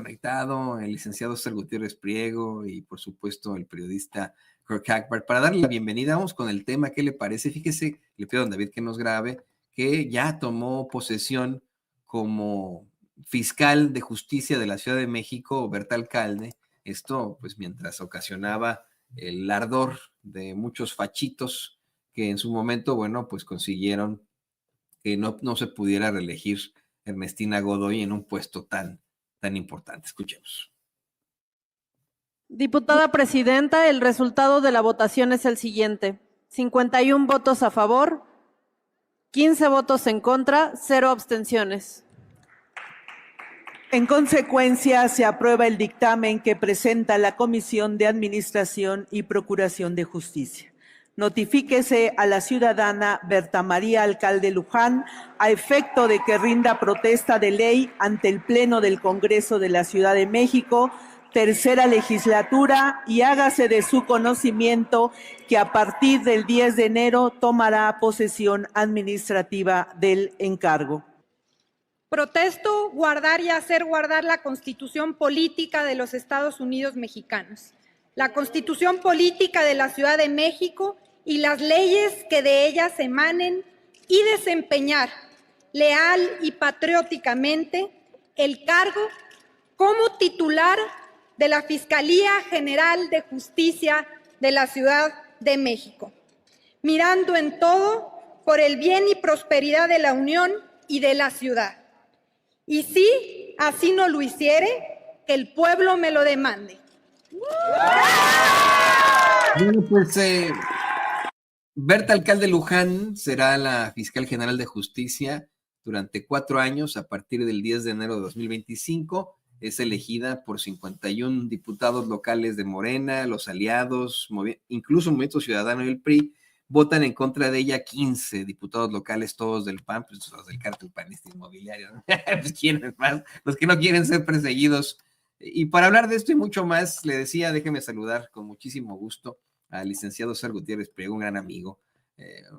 conectado, el licenciado César Gutiérrez Priego y por supuesto el periodista Kirk Hagbard. Para darle la bienvenida, vamos con el tema, ¿qué le parece? Fíjese, le pido a don David que nos grabe, que ya tomó posesión como fiscal de justicia de la Ciudad de México, Berta Alcalde. Esto, pues, mientras ocasionaba el ardor de muchos fachitos que en su momento, bueno, pues consiguieron que no se pudiera reelegir Ernestina Godoy en un puesto tan importante. Escuchemos. Diputada presidenta, el resultado de la votación es el siguiente: 51 votos a favor, 15 votos en contra, 0 abstenciones. En consecuencia, se aprueba el dictamen que presenta la Comisión de Administración y Procuración de Justicia. Notifíquese a la ciudadana Berta María Alcalde Luján a efecto de que rinda protesta de ley ante el Pleno del Congreso de la Ciudad de México, tercera legislatura, y hágase de su conocimiento que a partir del 10 de enero tomará posesión administrativa del encargo. Protesto guardar y hacer guardar la Constitución Política de los Estados Unidos Mexicanos, la Constitución Política de la Ciudad de México y las leyes que de ellas emanen, y desempeñar leal y patrióticamente el cargo como titular de la Fiscalía General de Justicia de la Ciudad de México, mirando en todo por el bien y prosperidad de la Unión y de la ciudad. Y si así no lo hiciere, que el pueblo me lo demande. Bueno, pues Berta Alcalde Luján será la fiscal general de justicia durante 4 años, a partir del 10 de enero de 2025. Es elegida por 51 diputados locales de Morena, los aliados, incluso Movimiento Ciudadano y el PRI. Votan en contra de ella 15 diputados locales, todos del PAN, pues los del cártel panista inmobiliario, ¿no? Pues quieren más, los que no quieren ser perseguidos. Y para hablar de esto y mucho más, le decía, déjeme saludar con muchísimo gusto al licenciado César Gutiérrez Priego, un gran amigo,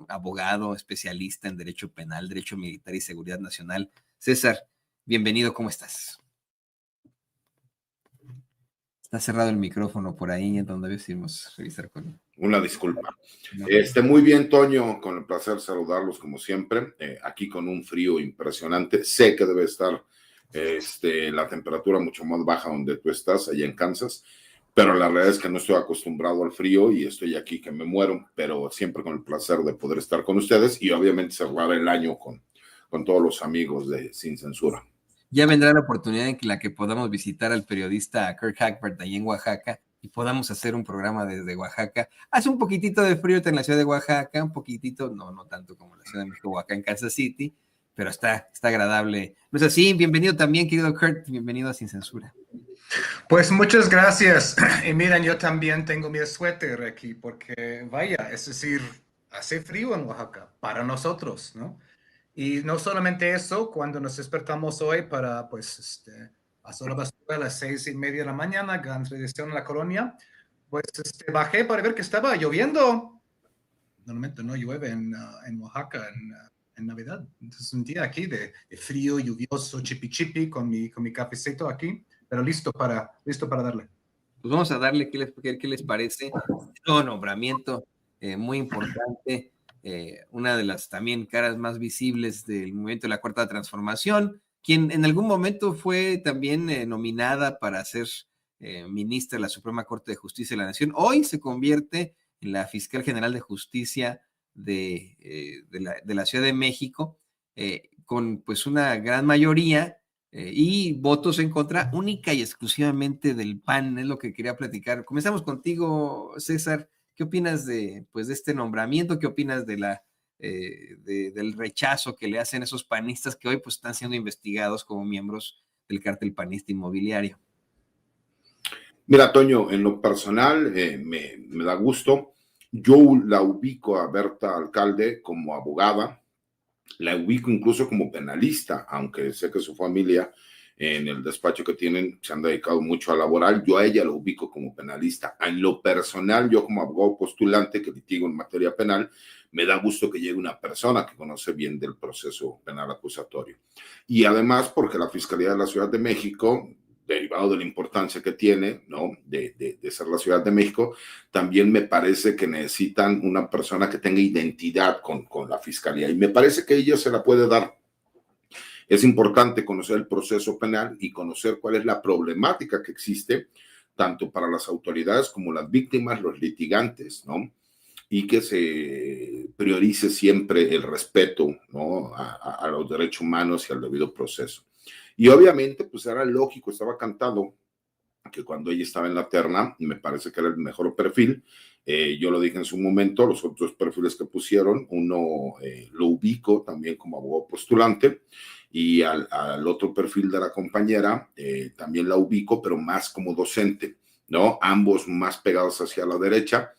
abogado, especialista en Derecho Penal, Derecho Militar y Seguridad Nacional. César, bienvenido, ¿cómo estás? Está cerrado el micrófono por ahí, en donde decimos revisar con... Una disculpa. No. Muy bien, Toño, con el placer saludarlos como siempre, aquí con un frío impresionante. Sé que debe estar la temperatura mucho más baja donde tú estás, allá en Kansas, pero la realidad es que no estoy acostumbrado al frío y estoy aquí que me muero, pero siempre con el placer de poder estar con ustedes y obviamente cerrar el año con todos los amigos de Sin Censura. Ya vendrá la oportunidad en la que podamos visitar al periodista Kirk Hagbard ahí en Oaxaca y podamos hacer un programa desde Oaxaca. Hace un poquitito de frío en la ciudad de Oaxaca, un poquitito, no tanto como la ciudad de México o acá en Kansas City, pero está agradable. ¿No es así? Bienvenido también, querido Kurt, bienvenido a Sin Censura. Pues muchas gracias. Y miren, yo también tengo mi suéter aquí porque, vaya, es decir, hace frío en Oaxaca para nosotros, ¿no? Y no solamente eso, cuando nos despertamos hoy para, pues, hacer la basura a las 6:30 de la mañana, gran tradición en la colonia, pues bajé para ver que estaba lloviendo. Normalmente no llueve en Oaxaca en Navidad. Entonces un día aquí de frío, lluvioso, chipi con mi cafecito aquí, pero listo para darle. Pues vamos a darle qué les parece. Un nombramiento muy importante. Una de las también caras más visibles del movimiento de la Cuarta Transformación, quien en algún momento fue también nominada para ser ministra de la Suprema Corte de Justicia de la Nación. Hoy se convierte en la fiscal general de justicia de la Ciudad de México, con pues una gran mayoría y votos en contra única y exclusivamente del PAN. Es lo que quería platicar. Comenzamos contigo, César. ¿Qué opinas de este nombramiento? ¿Qué opinas del rechazo que le hacen esos panistas que hoy pues están siendo investigados como miembros del cártel panista inmobiliario? Mira, Toño, en lo personal me da gusto. Yo la ubico a Berta Alcalde como abogada, la ubico incluso como penalista, aunque sé que su familia en el despacho que tienen se han dedicado mucho a laboral. Yo a ella la ubico como penalista. En lo personal, yo como abogado postulante que litigo en materia penal, me da gusto que llegue una persona que conoce bien del proceso penal acusatorio. Y además porque la Fiscalía de la Ciudad de México, derivado de la importancia que tiene, ¿no? De ser la Ciudad de México, también me parece que necesitan una persona que tenga identidad con la Fiscalía, y me parece que ella se la puede dar. Es importante conocer el proceso penal y conocer cuál es la problemática que existe, tanto para las autoridades como las víctimas, los litigantes, ¿no? Y que se priorice siempre el respeto, ¿no? a los derechos humanos y al debido proceso. Y obviamente, pues era lógico, estaba cantado que cuando ella estaba en la terna, me parece que era el mejor perfil. Yo lo dije en su momento, los otros perfiles que pusieron, uno lo ubico también como abogado postulante, y al otro perfil de la compañera también la ubico, pero más como docente, ¿no? Ambos más pegados hacia la derecha,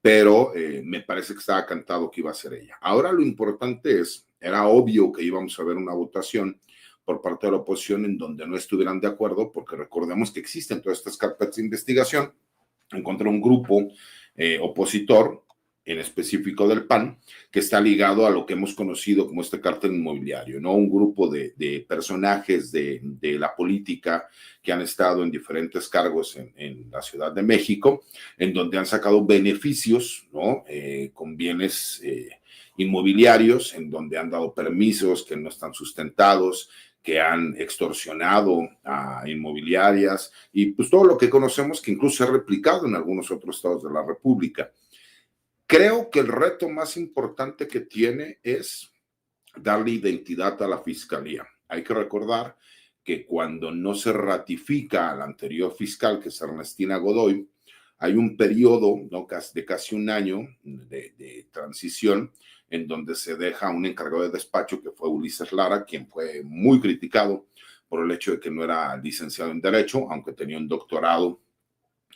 pero me parece que estaba cantado que iba a ser ella. Ahora lo importante era obvio que íbamos a ver una votación por parte de la oposición en donde no estuvieran de acuerdo, porque recordemos que existen todas estas carpetas de investigación en contra de un grupo opositor, en específico del PAN, que está ligado a lo que hemos conocido como este cártel inmobiliario, ¿no? Un grupo de personajes de la política que han estado en diferentes cargos en la Ciudad de México, en donde han sacado beneficios, ¿no? Con bienes inmobiliarios, en donde han dado permisos que no están sustentados, que han extorsionado a inmobiliarias y pues todo lo que conocemos, que incluso se ha replicado en algunos otros estados de la República. Creo que el reto más importante que tiene es darle identidad a la Fiscalía. Hay que recordar que cuando no se ratifica al anterior fiscal, que es Ernestina Godoy, hay un periodo, ¿no?, de casi un año de transición, en donde se deja un encargado de despacho, que fue Ulises Lara, quien fue muy criticado por el hecho de que no era licenciado en Derecho, aunque tenía un doctorado,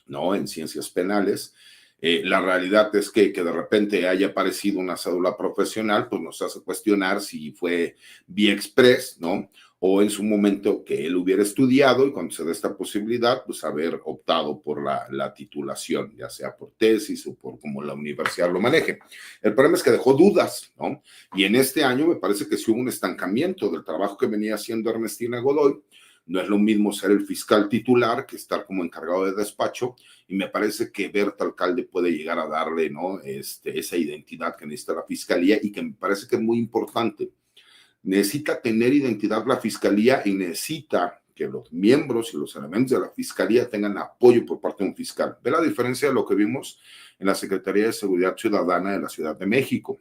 ¿no?, en Ciencias Penales. La realidad es que de repente haya aparecido una cédula profesional, pues nos hace cuestionar si fue vía express, ¿no? O en su momento que él hubiera estudiado y cuando se dé esta posibilidad, pues haber optado por la titulación, ya sea por tesis o por cómo la universidad lo maneje. El problema es que dejó dudas, ¿no? Y en este año me parece que sí hubo un estancamiento del trabajo que venía haciendo Ernestina Godoy. No es lo mismo ser el fiscal titular que estar como encargado de despacho, y me parece que Berta Alcalde puede llegar a darle, ¿no?, esa identidad que necesita la Fiscalía, y que me parece que es muy importante. Necesita tener identidad la Fiscalía y necesita que los miembros y los elementos de la Fiscalía tengan apoyo por parte de un fiscal. Ve la diferencia de lo que vimos en la Secretaría de Seguridad Ciudadana de la Ciudad de México.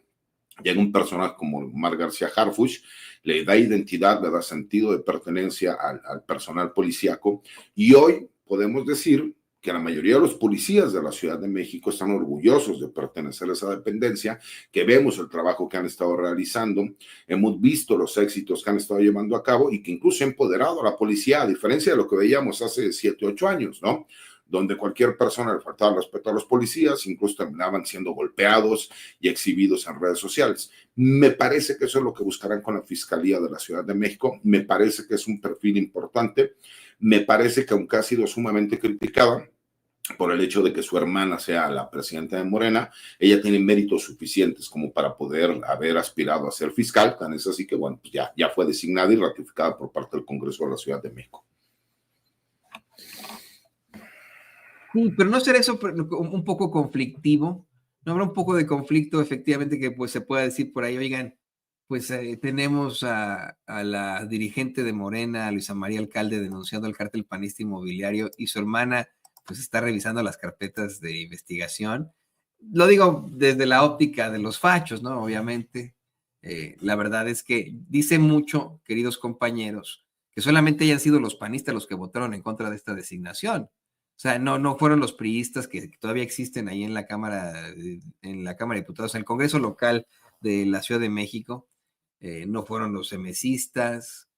Llega un personaje como Omar García Harfuch, le da identidad, le da sentido de pertenencia al personal policíaco, y hoy podemos decir que la mayoría de los policías de la Ciudad de México están orgullosos de pertenecer a esa dependencia, que vemos el trabajo que han estado realizando, hemos visto los éxitos que han estado llevando a cabo y que incluso ha empoderado a la policía, a diferencia de lo que veíamos hace 7, 8 años, ¿no?, donde cualquier persona le faltaba respeto a los policías, incluso terminaban siendo golpeados y exhibidos en redes sociales. Me parece que eso es lo que buscarán con la Fiscalía de la Ciudad de México. Me parece que es un perfil importante. Me parece que, aunque ha sido sumamente criticada por el hecho de que su hermana sea la presidenta de Morena, ella tiene méritos suficientes como para poder haber aspirado a ser fiscal. Tan es así que, bueno, pues ya fue designada y ratificada por parte del Congreso de la Ciudad de México. Sí, pero ¿no será eso un poco conflictivo? ¿No habrá un poco de conflicto, efectivamente, que pues se pueda decir por ahí, oigan, pues tenemos a la dirigente de Morena, Luisa María Alcalde, denunciando el cártel panista inmobiliario, y su hermana pues está revisando las carpetas de investigación? Lo digo desde la óptica de los fachos, ¿no? Obviamente, la verdad es que dice mucho, queridos compañeros, que solamente hayan sido los panistas los que votaron en contra de esta designación. O sea, no fueron los priistas que todavía existen ahí en la Cámara de Diputados, en el Congreso local de la Ciudad de México, no fueron los emesistas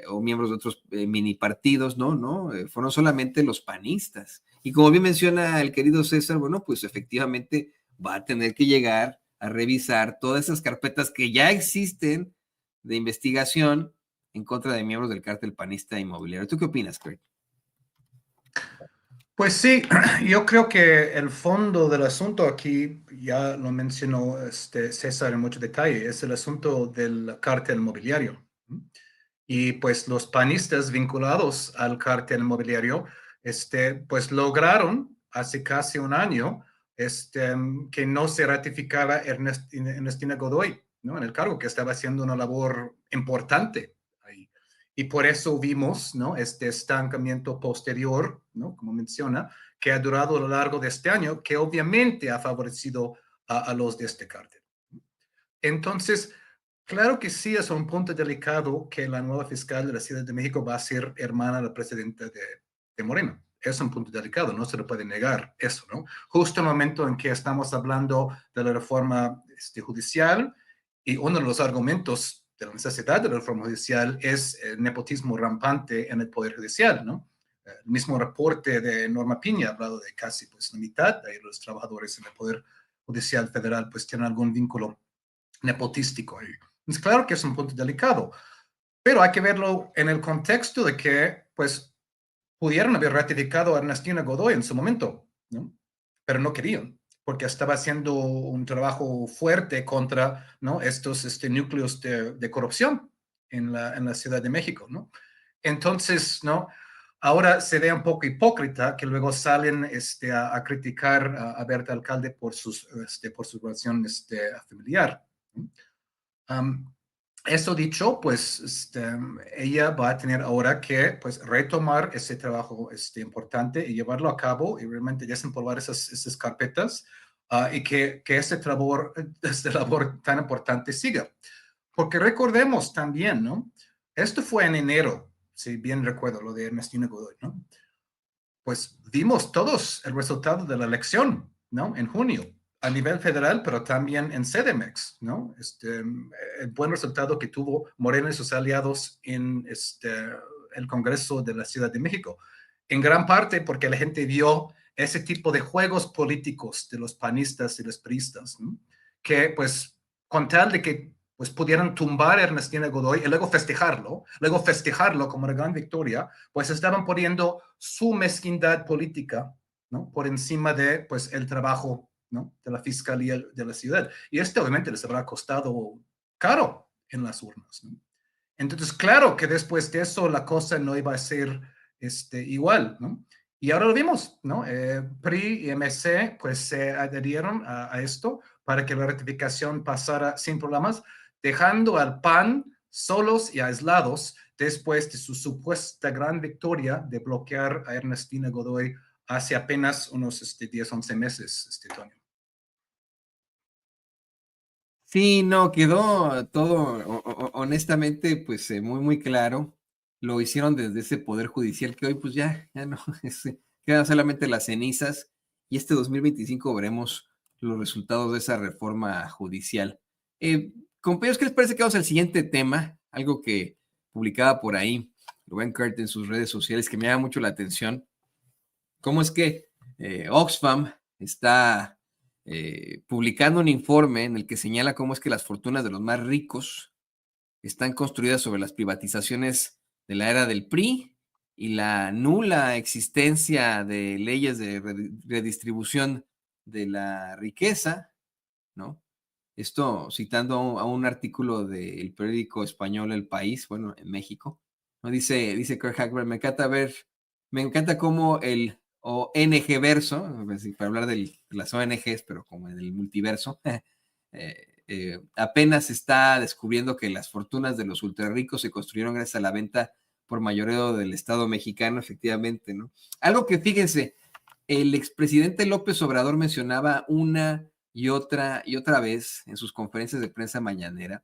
o miembros de otros mini partidos, no, fueron solamente los panistas. Y como bien menciona el querido César, bueno, pues efectivamente va a tener que llegar a revisar todas esas carpetas que ya existen de investigación en contra de miembros del cártel panista inmobiliario. ¿Tú qué opinas, Craig? Pues sí, yo creo que el fondo del asunto aquí, ya lo mencionó César en mucho detalle, es el asunto del cártel inmobiliario. y pues los panistas vinculados al cártel inmobiliario, pues lograron hace casi un año que no se ratificara Ernestina Godoy, ¿no? En el cargo, que estaba haciendo una labor importante ahí. Y por eso vimos, ¿no? Este estancamiento posterior, ¿no? Como menciona, que ha durado a lo largo de este año, que obviamente ha favorecido a los de este cártel. Entonces, claro que sí es un punto delicado que la nueva fiscal de la Ciudad de México va a ser hermana de la presidenta de Morena. Es un punto delicado, no se le puede negar eso, ¿no? Justo en el momento en que estamos hablando de la reforma judicial, y uno de los argumentos de la necesidad de la reforma judicial es el nepotismo rampante en el Poder Judicial, ¿no? El mismo reporte de Norma Piña ha hablado de casi pues la mitad de los trabajadores en el Poder Judicial Federal pues tienen algún vínculo nepotístico. Es claro que es un punto delicado, pero hay que verlo en el contexto de que pues pudieron haber ratificado a Ernestina Godoy en su momento, ¿no? Pero no querían, porque estaba haciendo un trabajo fuerte contra, ¿no? estos núcleos de corrupción en la Ciudad de México, ¿no? Entonces, ¿no? Ahora se ve un poco hipócrita que luego salen a criticar a Berta Alcalde por su relación familiar. Eso dicho, pues ella va a tener ahora que pues, retomar ese trabajo importante y llevarlo a cabo y realmente desempolvar esas carpetas y que esta labor tan importante siga. Porque recordemos también, ¿no? Esto fue en enero, si bien recuerdo lo de Ernestina Godoy, ¿no? Pues vimos todos el resultado de la elección, ¿no? En junio, a nivel federal, pero también en CDMX, ¿no? El buen resultado que tuvo Morena y sus aliados en el Congreso de la Ciudad de México. En gran parte porque la gente vio ese tipo de juegos políticos de los panistas y los priistas, ¿no? Que pues con tal de que pues pudieran tumbar a Ernestina Godoy y luego festejarlo como una gran victoria, pues estaban poniendo su mezquindad política, ¿no? Por encima de pues el trabajo, ¿no? De la fiscalía de la ciudad. Y obviamente les habrá costado caro en las urnas, ¿no? Entonces, claro que después de eso la cosa no iba a ser igual, ¿no? Y ahora lo vimos, ¿no? PRI y MC pues se adherieron a esto para que la ratificación pasara sin problemas, dejando al PAN solos y aislados después de su supuesta gran victoria de bloquear a Ernestina Godoy hace apenas unos 10, 11 meses, Toño. Sí, no, quedó todo, honestamente, pues muy, muy claro. Lo hicieron desde ese Poder Judicial que hoy pues ya no, quedan solamente las cenizas y este 2025 veremos los resultados de esa reforma judicial. Compañeros, ¿qué les parece que vamos al siguiente tema? Algo que publicaba por ahí Rubén Kurt en sus redes sociales que me llama mucho la atención. ¿Cómo es que Oxfam está publicando un informe en el que señala cómo es que las fortunas de los más ricos están construidas sobre las privatizaciones de la era del PRI y la nula existencia de leyes de redistribución de la riqueza, ¿no? Esto citando a un artículo del periódico español El País, bueno, en México, ¿no? Dice Kurt Hackberg, me encanta cómo el ONG verso, para hablar de las ONGs, pero como en el multiverso, apenas está descubriendo que las fortunas de los ultrarricos se construyeron gracias a la venta por mayoreo del Estado mexicano, efectivamente, ¿no? Algo que fíjense, el expresidente López Obrador mencionaba una y otra vez en sus conferencias de prensa mañanera.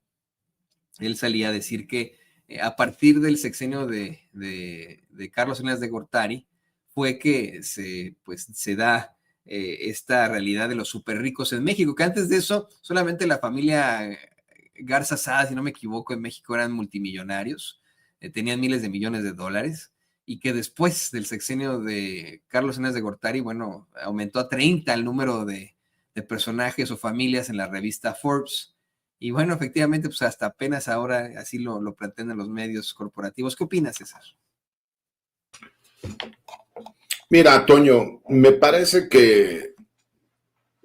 Él salía a decir que a partir del sexenio de Carlos Salinas de Gortari fue que se da esta realidad de los súper ricos en México, que antes de eso solamente la familia Garza Sada, si no me equivoco, en México eran multimillonarios, tenían miles de millones de dólares, y que después del sexenio de Carlos Salinas de Gortari, bueno, aumentó a 30 el número de personajes o familias en la revista Forbes. Y bueno, efectivamente, pues hasta apenas ahora así lo pretenden los medios corporativos. ¿Qué opinas, César? Mira, Toño, me parece que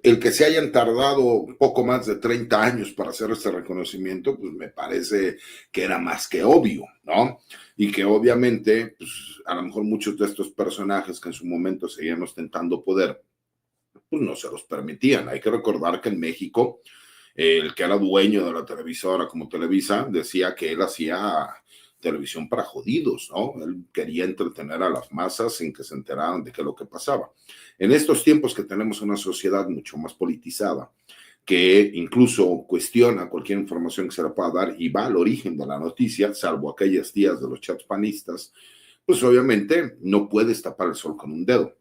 el que se hayan tardado poco más de 30 años para hacer este reconocimiento, pues me parece que era más que obvio, ¿no? Y que obviamente, pues a lo mejor muchos de estos personajes que en su momento seguían ostentando poder, pues no se los permitían. Hay que recordar que en México, el que era dueño de la televisora como Televisa decía que él hacía televisión para jodidos, ¿no? Él quería entretener a las masas sin que se enteraran de qué es lo que pasaba. En estos tiempos que tenemos una sociedad mucho más politizada, que incluso cuestiona cualquier información que se le pueda dar y va al origen de la noticia, salvo aquellos días de los chats panistas, pues obviamente no puedes tapar el sol con un dedo.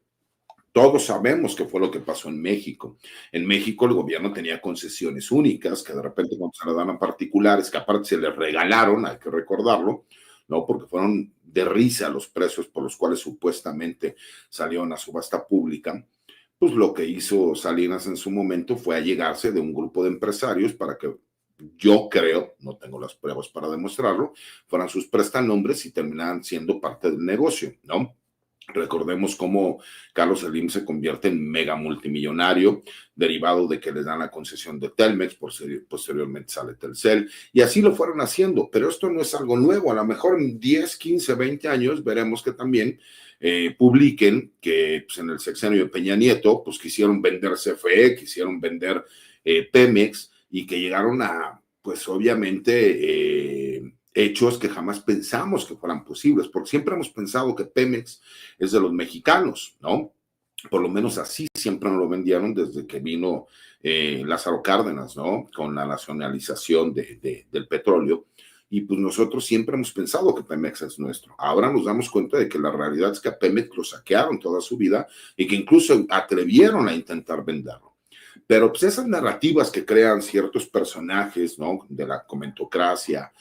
Todos sabemos qué fue lo que pasó en México. En México el gobierno tenía concesiones únicas que de repente cuando se le dan a particulares, que aparte se les regalaron, hay que recordarlo, ¿no? Porque fueron de risa los precios por los cuales supuestamente salieron a subasta pública. Pues lo que hizo Salinas en su momento fue allegarse de un grupo de empresarios para que, yo creo, no tengo las pruebas para demostrarlo, fueran sus prestanombres y terminaran siendo parte del negocio, ¿no? Recordemos cómo Carlos Slim se convierte en mega multimillonario, derivado de que les dan la concesión de Telmex, posteriormente sale Telcel, y así lo fueron haciendo, pero esto no es algo nuevo. A lo mejor en 10, 15, 20 años veremos que también publiquen que pues, en el sexenio de Peña Nieto, pues quisieron vender CFE, quisieron vender Pemex, y que llegaron a, pues obviamente, hechos que jamás pensamos que fueran posibles, porque siempre hemos pensado que Pemex es de los mexicanos, ¿no? Por lo menos así siempre nos lo vendieron desde que vino Lázaro Cárdenas, ¿no? Con la nacionalización del petróleo. Y pues nosotros siempre hemos pensado que Pemex es nuestro. Ahora nos damos cuenta de que la realidad es que a Pemex lo saquearon toda su vida y que incluso atrevieron a intentar venderlo. Pero pues esas narrativas que crean ciertos personajes, ¿no? De la comentocracia,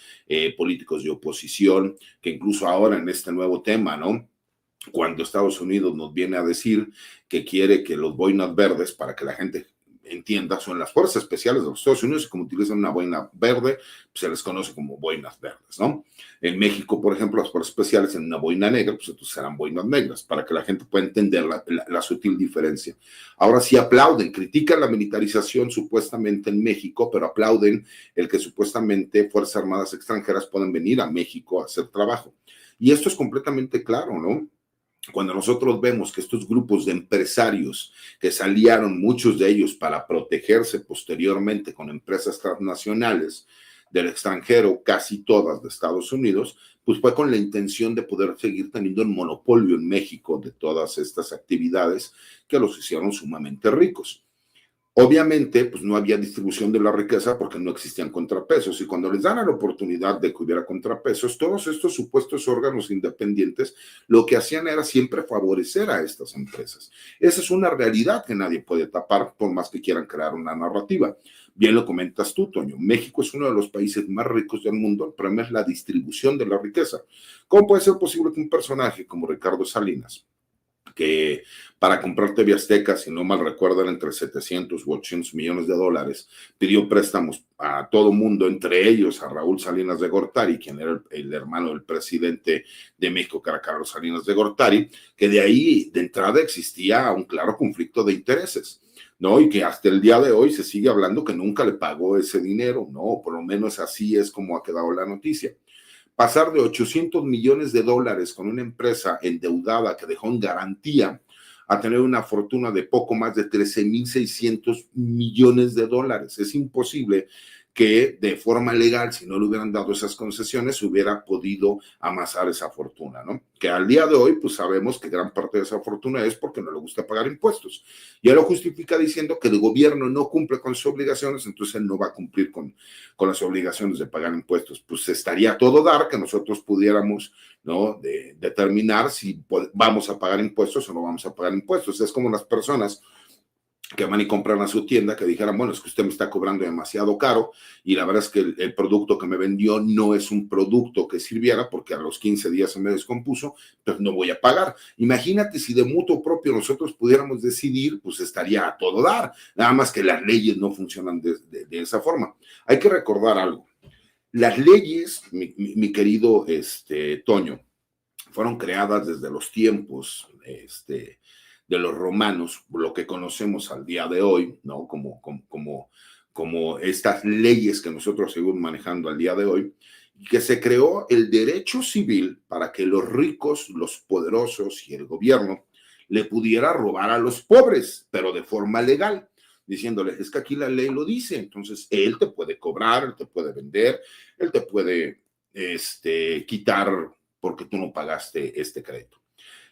políticos de oposición, que incluso ahora en este nuevo tema, ¿no? Cuando Estados Unidos nos viene a decir que quiere que los boinas verdes, para que la gente entienda, son las fuerzas especiales de los Estados Unidos, y como utilizan una boina verde, pues se les conoce como boinas verdes, ¿no? En México, por ejemplo, las fuerzas especiales en una boina negra, pues entonces serán boinas negras, para que la gente pueda entender la sutil diferencia. Ahora sí aplauden, critican la militarización supuestamente en México, pero aplauden el que supuestamente Fuerzas Armadas extranjeras puedan venir a México a hacer trabajo. Y esto es completamente claro, ¿no? Cuando nosotros vemos que estos grupos de empresarios que se aliaron, muchos de ellos para protegerse posteriormente con empresas transnacionales del extranjero, casi todas de Estados Unidos, pues fue con la intención de poder seguir teniendo el monopolio en México de todas estas actividades que los hicieron sumamente ricos. Obviamente, pues no había distribución de la riqueza porque no existían contrapesos, y cuando les dan la oportunidad de que hubiera contrapesos, todos estos supuestos órganos independientes lo que hacían era siempre favorecer a estas empresas. Esa es una realidad que nadie puede tapar por más que quieran crear una narrativa. Bien lo comentas tú, Toño, México es uno de los países más ricos del mundo, el problema es la distribución de la riqueza. ¿Cómo puede ser posible que un personaje como Ricardo Salinas, que para comprar TV Azteca, si no mal recuerdo, eran entre 700 u 800 millones de dólares, pidió préstamos a todo mundo, entre ellos a Raúl Salinas de Gortari, quien era el hermano del presidente de México, que era Carlos Salinas de Gortari, que de ahí, de entrada, existía un claro conflicto de intereses, ¿no? Y que hasta el día de hoy se sigue hablando que nunca le pagó ese dinero, ¿no? Por lo menos así es como ha quedado la noticia. Pasar de 800 millones de dólares con una empresa endeudada que dejó en garantía a tener una fortuna de poco más de 13,600 millones de dólares. Es imposible que de forma legal, si no le hubieran dado esas concesiones, hubiera podido amasar esa fortuna, ¿no? Que al día de hoy, pues sabemos que gran parte de esa fortuna es porque no le gusta pagar impuestos. Y él lo justifica diciendo que el gobierno no cumple con sus obligaciones, entonces él no va a cumplir con las obligaciones de pagar impuestos. Pues estaría a todo dar que nosotros pudiéramos, ¿no? Determinar si vamos a pagar impuestos o no vamos a pagar impuestos. Es como las personas que van y compran a su tienda, que dijeran, bueno, es que usted me está cobrando demasiado caro y la verdad es que el producto que me vendió no es un producto que sirviera porque a los 15 días se me descompuso, pues no voy a pagar. Imagínate si de mutuo propio nosotros pudiéramos decidir, pues estaría a todo dar, nada más que las leyes no funcionan de esa forma. Hay que recordar algo. Las leyes, mi querido Toño, fueron creadas desde los tiempos de los romanos, lo que conocemos al día de hoy, ¿no? Como estas leyes que nosotros seguimos manejando al día de hoy, y que se creó el derecho civil para que los ricos, los poderosos y el gobierno le pudiera robar a los pobres, pero de forma legal, diciéndole, es que aquí la ley lo dice, entonces él te puede cobrar, él te puede vender, él te puede quitar porque tú no pagaste este crédito.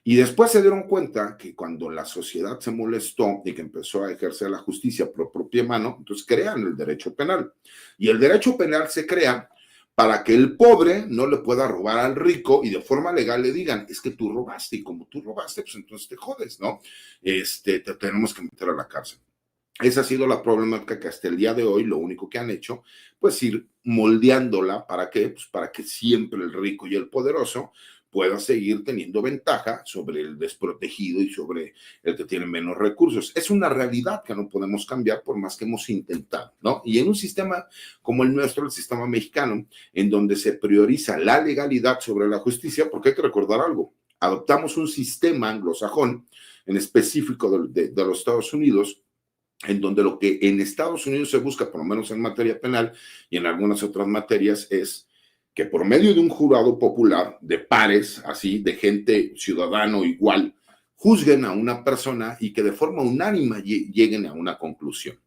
Y después se dieron cuenta que cuando la sociedad se molestó y que empezó a ejercer la justicia por propia mano, entonces crean el derecho penal. Y el derecho penal se crea para que el pobre no le pueda robar al rico y de forma legal le digan, es que tú robaste y como tú robaste, pues entonces te jodes, ¿no? Te tenemos que meter a la cárcel. Esa ha sido la problemática que hasta el día de hoy lo único que han hecho, pues ir moldeándola. ¿Para qué? Pues para que siempre el rico y el poderoso pueda seguir teniendo ventaja sobre el desprotegido y sobre el que tiene menos recursos. Es una realidad que no podemos cambiar por más que hemos intentado, ¿no? Y en un sistema como el nuestro, el sistema mexicano, en donde se prioriza la legalidad sobre la justicia, porque hay que recordar algo, adoptamos un sistema anglosajón, en específico de los Estados Unidos, en donde lo que en Estados Unidos se busca, por lo menos en materia penal y en algunas otras materias, es que por medio de un jurado popular, de pares, así, de gente ciudadano igual, juzguen a una persona y que de forma unánime lleguen a una conclusión.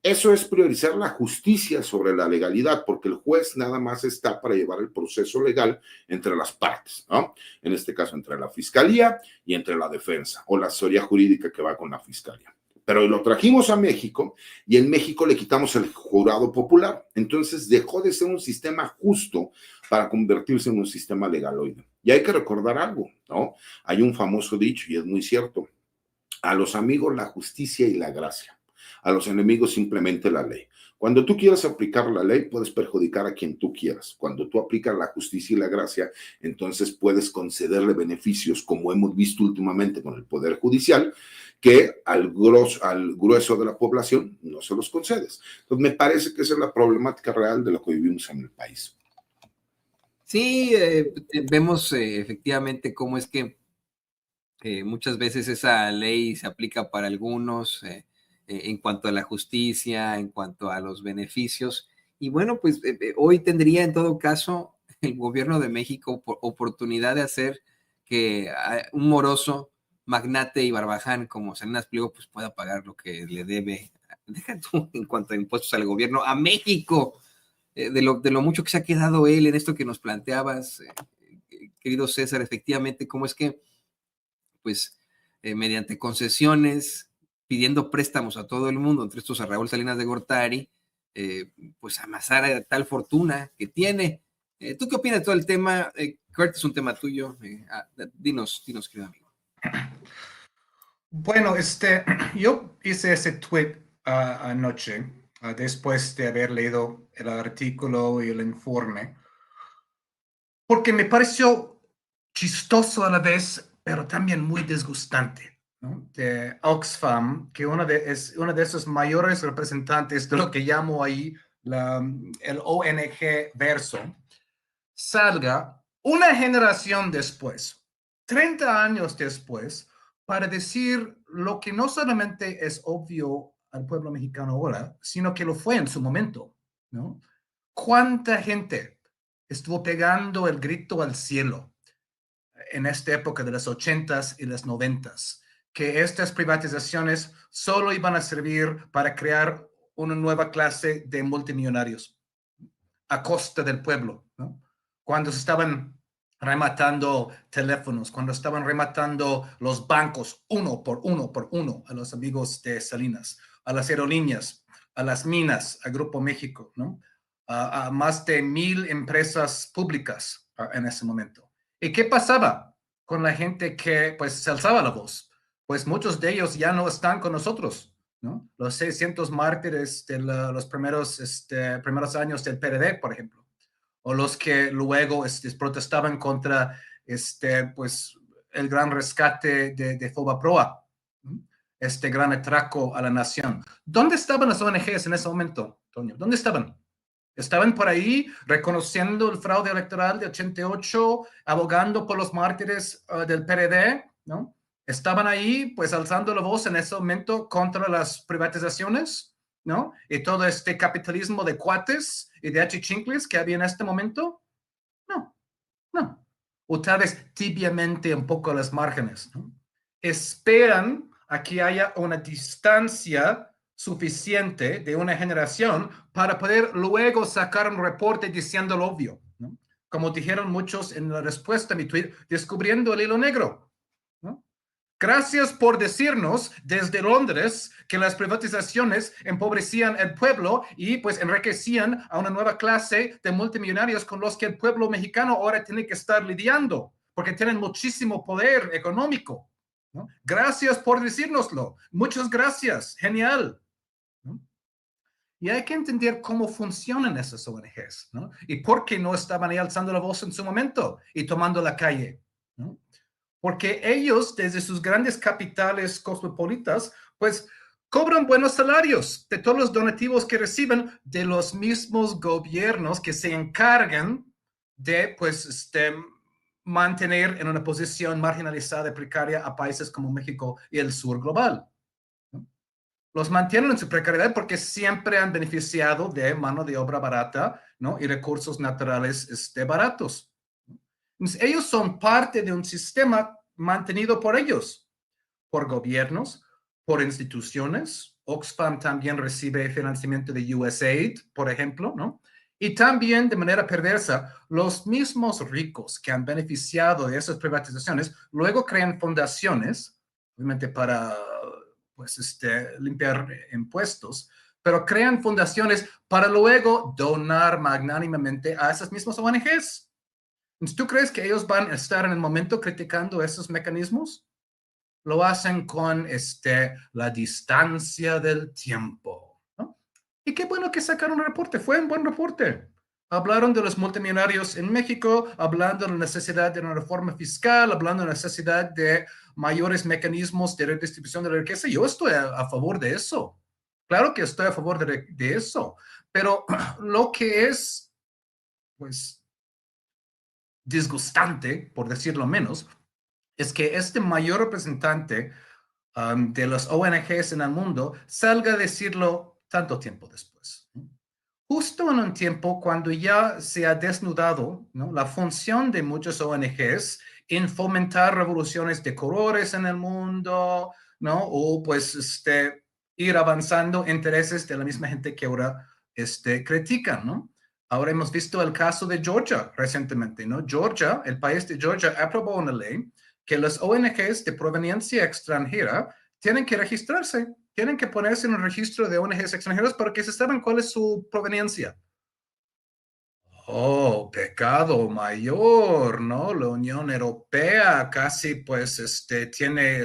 Eso es priorizar la justicia sobre la legalidad, porque el juez nada más está para llevar el proceso legal entre las partes, ¿no? En este caso, entre la fiscalía y entre la defensa, o la asesoría jurídica que va con la fiscalía. Pero lo trajimos a México y en México le quitamos el jurado popular. Entonces dejó de ser un sistema justo para convertirse en un sistema legaloide. Y hay que recordar algo, ¿no? Hay un famoso dicho y es muy cierto. A los amigos la justicia y la gracia. A los enemigos simplemente la ley. Cuando tú quieras aplicar la ley, puedes perjudicar a quien tú quieras. Cuando tú aplicas la justicia y la gracia, entonces puedes concederle beneficios, como hemos visto últimamente con el Poder Judicial, que al grueso de la población no se los concedes. Entonces, me parece que esa es la problemática real de lo que vivimos en el país. Sí, vemos efectivamente cómo es que muchas veces esa ley se aplica para algunos en cuanto a la justicia, en cuanto a los beneficios. Y bueno, pues hoy tendría en todo caso el gobierno de México oportunidad de hacer que un moroso magnate y barbaján como Salinas Pliego pues pueda pagar lo que le debe, deja tú en cuanto a impuestos al gobierno, a México, de lo mucho que se ha quedado él en esto que nos planteabas, querido César, efectivamente, cómo es que pues mediante concesiones, pidiendo préstamos a todo el mundo, entre estos a Raúl Salinas de Gortari, pues amasar tal fortuna que tiene. ¿Tú qué opinas de todo el tema? Kurt, es un tema tuyo. Dinos, querido amigo. Bueno, yo hice ese tweet anoche, después de haber leído el artículo y el informe, porque me pareció chistoso a la vez, pero también muy disgustante, ¿no? De Oxfam, que es uno de esos mayores representantes de lo que llamo ahí el ONG verso, salga una generación después, 30 años después, para decir lo que no solamente es obvio al pueblo mexicano ahora, sino que lo fue en su momento, ¿no? ¿Cuánta gente estuvo pegando el grito al cielo en esta época de los 80s y los 90s? Que estas privatizaciones solo iban a servir para crear una nueva clase de multimillonarios a costa del pueblo, ¿no? Cuando se estaban rematando teléfonos, cuando estaban rematando los bancos uno por uno a los amigos de Salinas, a las aerolíneas, a las minas, a Grupo México, ¿no? A más de 1,000 empresas públicas en ese momento. ¿Y qué pasaba con la gente que pues se alzaba la voz? Pues muchos de ellos ya no están con nosotros, ¿no? Los 600 mártires de los primeros años del PRD, por ejemplo, o los que luego protestaban contra pues, el gran rescate de Fobaproa, ¿no? Este gran atraco a la nación. ¿Dónde estaban las ONGs en ese momento, Toño? ¿Dónde estaban? Estaban por ahí reconociendo el fraude electoral de 88, abogando por los mártires del PRD, ¿no? estaban ahí, pues, alzando la voz en ese momento contra las privatizaciones, ¿no? Y todo este capitalismo de cuates y de achichincles que había en este momento. No, no. O tal vez tibiamente un poco a las márgenes, ¿no? Esperan a que haya una distancia suficiente de una generación para poder luego sacar un reporte diciendo lo obvio, ¿no? Como dijeron muchos en la respuesta a mi tweet, descubriendo el hilo negro, ¿no? Gracias por decirnos desde Londres que las privatizaciones empobrecían el pueblo y pues enriquecían a una nueva clase de multimillonarios con los que el pueblo mexicano ahora tiene que estar lidiando porque tienen muchísimo poder económico, ¿no? Gracias por decírnoslo. Muchas gracias. Genial, ¿no? Y hay que entender cómo funcionan esas ONGs, ¿no? Y por qué no estaban ahí alzando la voz en su momento y tomando la calle, ¿no? Porque ellos, desde sus grandes capitales cosmopolitas, pues cobran buenos salarios de todos los donativos que reciben de los mismos gobiernos que se encargan de, pues, mantener en una posición marginalizada y precaria a países como México y el sur global, ¿no? Los mantienen en su precariedad porque siempre han beneficiado de mano de obra barata, ¿no? Y recursos naturales baratos. Entonces, ellos son parte de un sistema mantenido por ellos, por gobiernos, por instituciones. Oxfam también recibe financiamiento de USAID, por ejemplo, ¿no? Y también, de manera perversa, los mismos ricos que han beneficiado de esas privatizaciones luego crean fundaciones, obviamente para, pues, limpiar impuestos, pero crean fundaciones para luego donar magnánimemente a esas mismas ONGs. ¿Tú crees que ellos van a estar en el momento criticando esos mecanismos? Lo hacen con la distancia del tiempo, ¿no? Y qué bueno que sacaron un reporte, fue un buen reporte. Hablaron de los multimillonarios en México, hablando de la necesidad de una reforma fiscal, hablando de la necesidad de mayores mecanismos de redistribución de la riqueza. Yo estoy a favor de eso. Claro que estoy a favor de eso. Pero lo que es, pues, disgustante, por decirlo menos, es que este mayor representante de las ONGs en el mundo salga a decirlo tanto tiempo después, ¿no? Justo en un tiempo cuando ya se ha desnudado, ¿no?, la función de muchas ONGs en fomentar revoluciones de colores en el mundo, ¿no? O pues ir avanzando intereses de la misma gente que ahora critican, ¿no? Ahora hemos visto el caso de Georgia recientemente, ¿no? Georgia, el país de Georgia aprobó una ley que las ONGs de proveniencia extranjera tienen que registrarse, tienen que ponerse en un registro de ONGs extranjeras para que se sepan cuál es su proveniencia. Oh, pecado mayor, ¿no? La Unión Europea casi pues tiene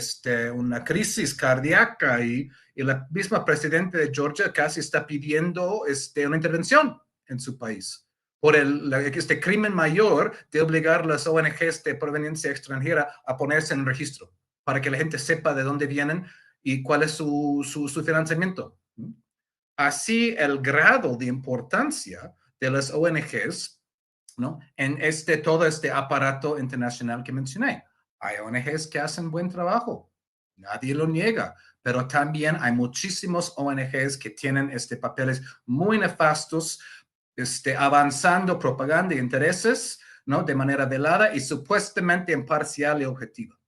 una crisis cardíaca y la misma presidenta de Georgia casi está pidiendo una intervención en su país por este crimen mayor de obligar a las ONGs de proveniencia extranjera a ponerse en el registro para que la gente sepa de dónde vienen y cuál es su financiamiento. Así, el grado de importancia de las ONGs, ¿no?, en todo este aparato internacional que mencioné. Hay ONGs que hacen buen trabajo, nadie lo niega, pero también hay muchísimos ONGs que tienen papeles muy nefastos, avanzando propaganda e intereses, ¿no?, de manera velada y supuestamente imparcial y objetiva.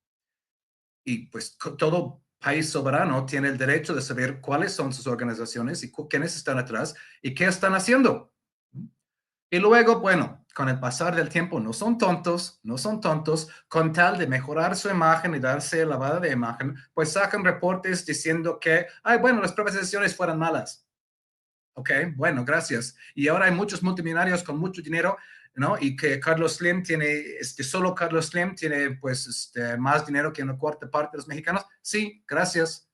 Y pues todo país soberano tiene el derecho de saber cuáles son sus organizaciones y quiénes están atrás y qué están haciendo. Y luego, bueno, con el pasar del tiempo no son tontos, con tal de mejorar su imagen y darse lavada de imagen, pues sacan reportes diciendo que, ay, bueno, las privatizaciones fueron malas. Ok, bueno, gracias. Y ahora hay muchos multimillonarios con mucho dinero, ¿no? Y que Carlos Slim tiene, solo Carlos Slim tiene, pues, más dinero que una cuarta parte de los mexicanos. Sí, gracias.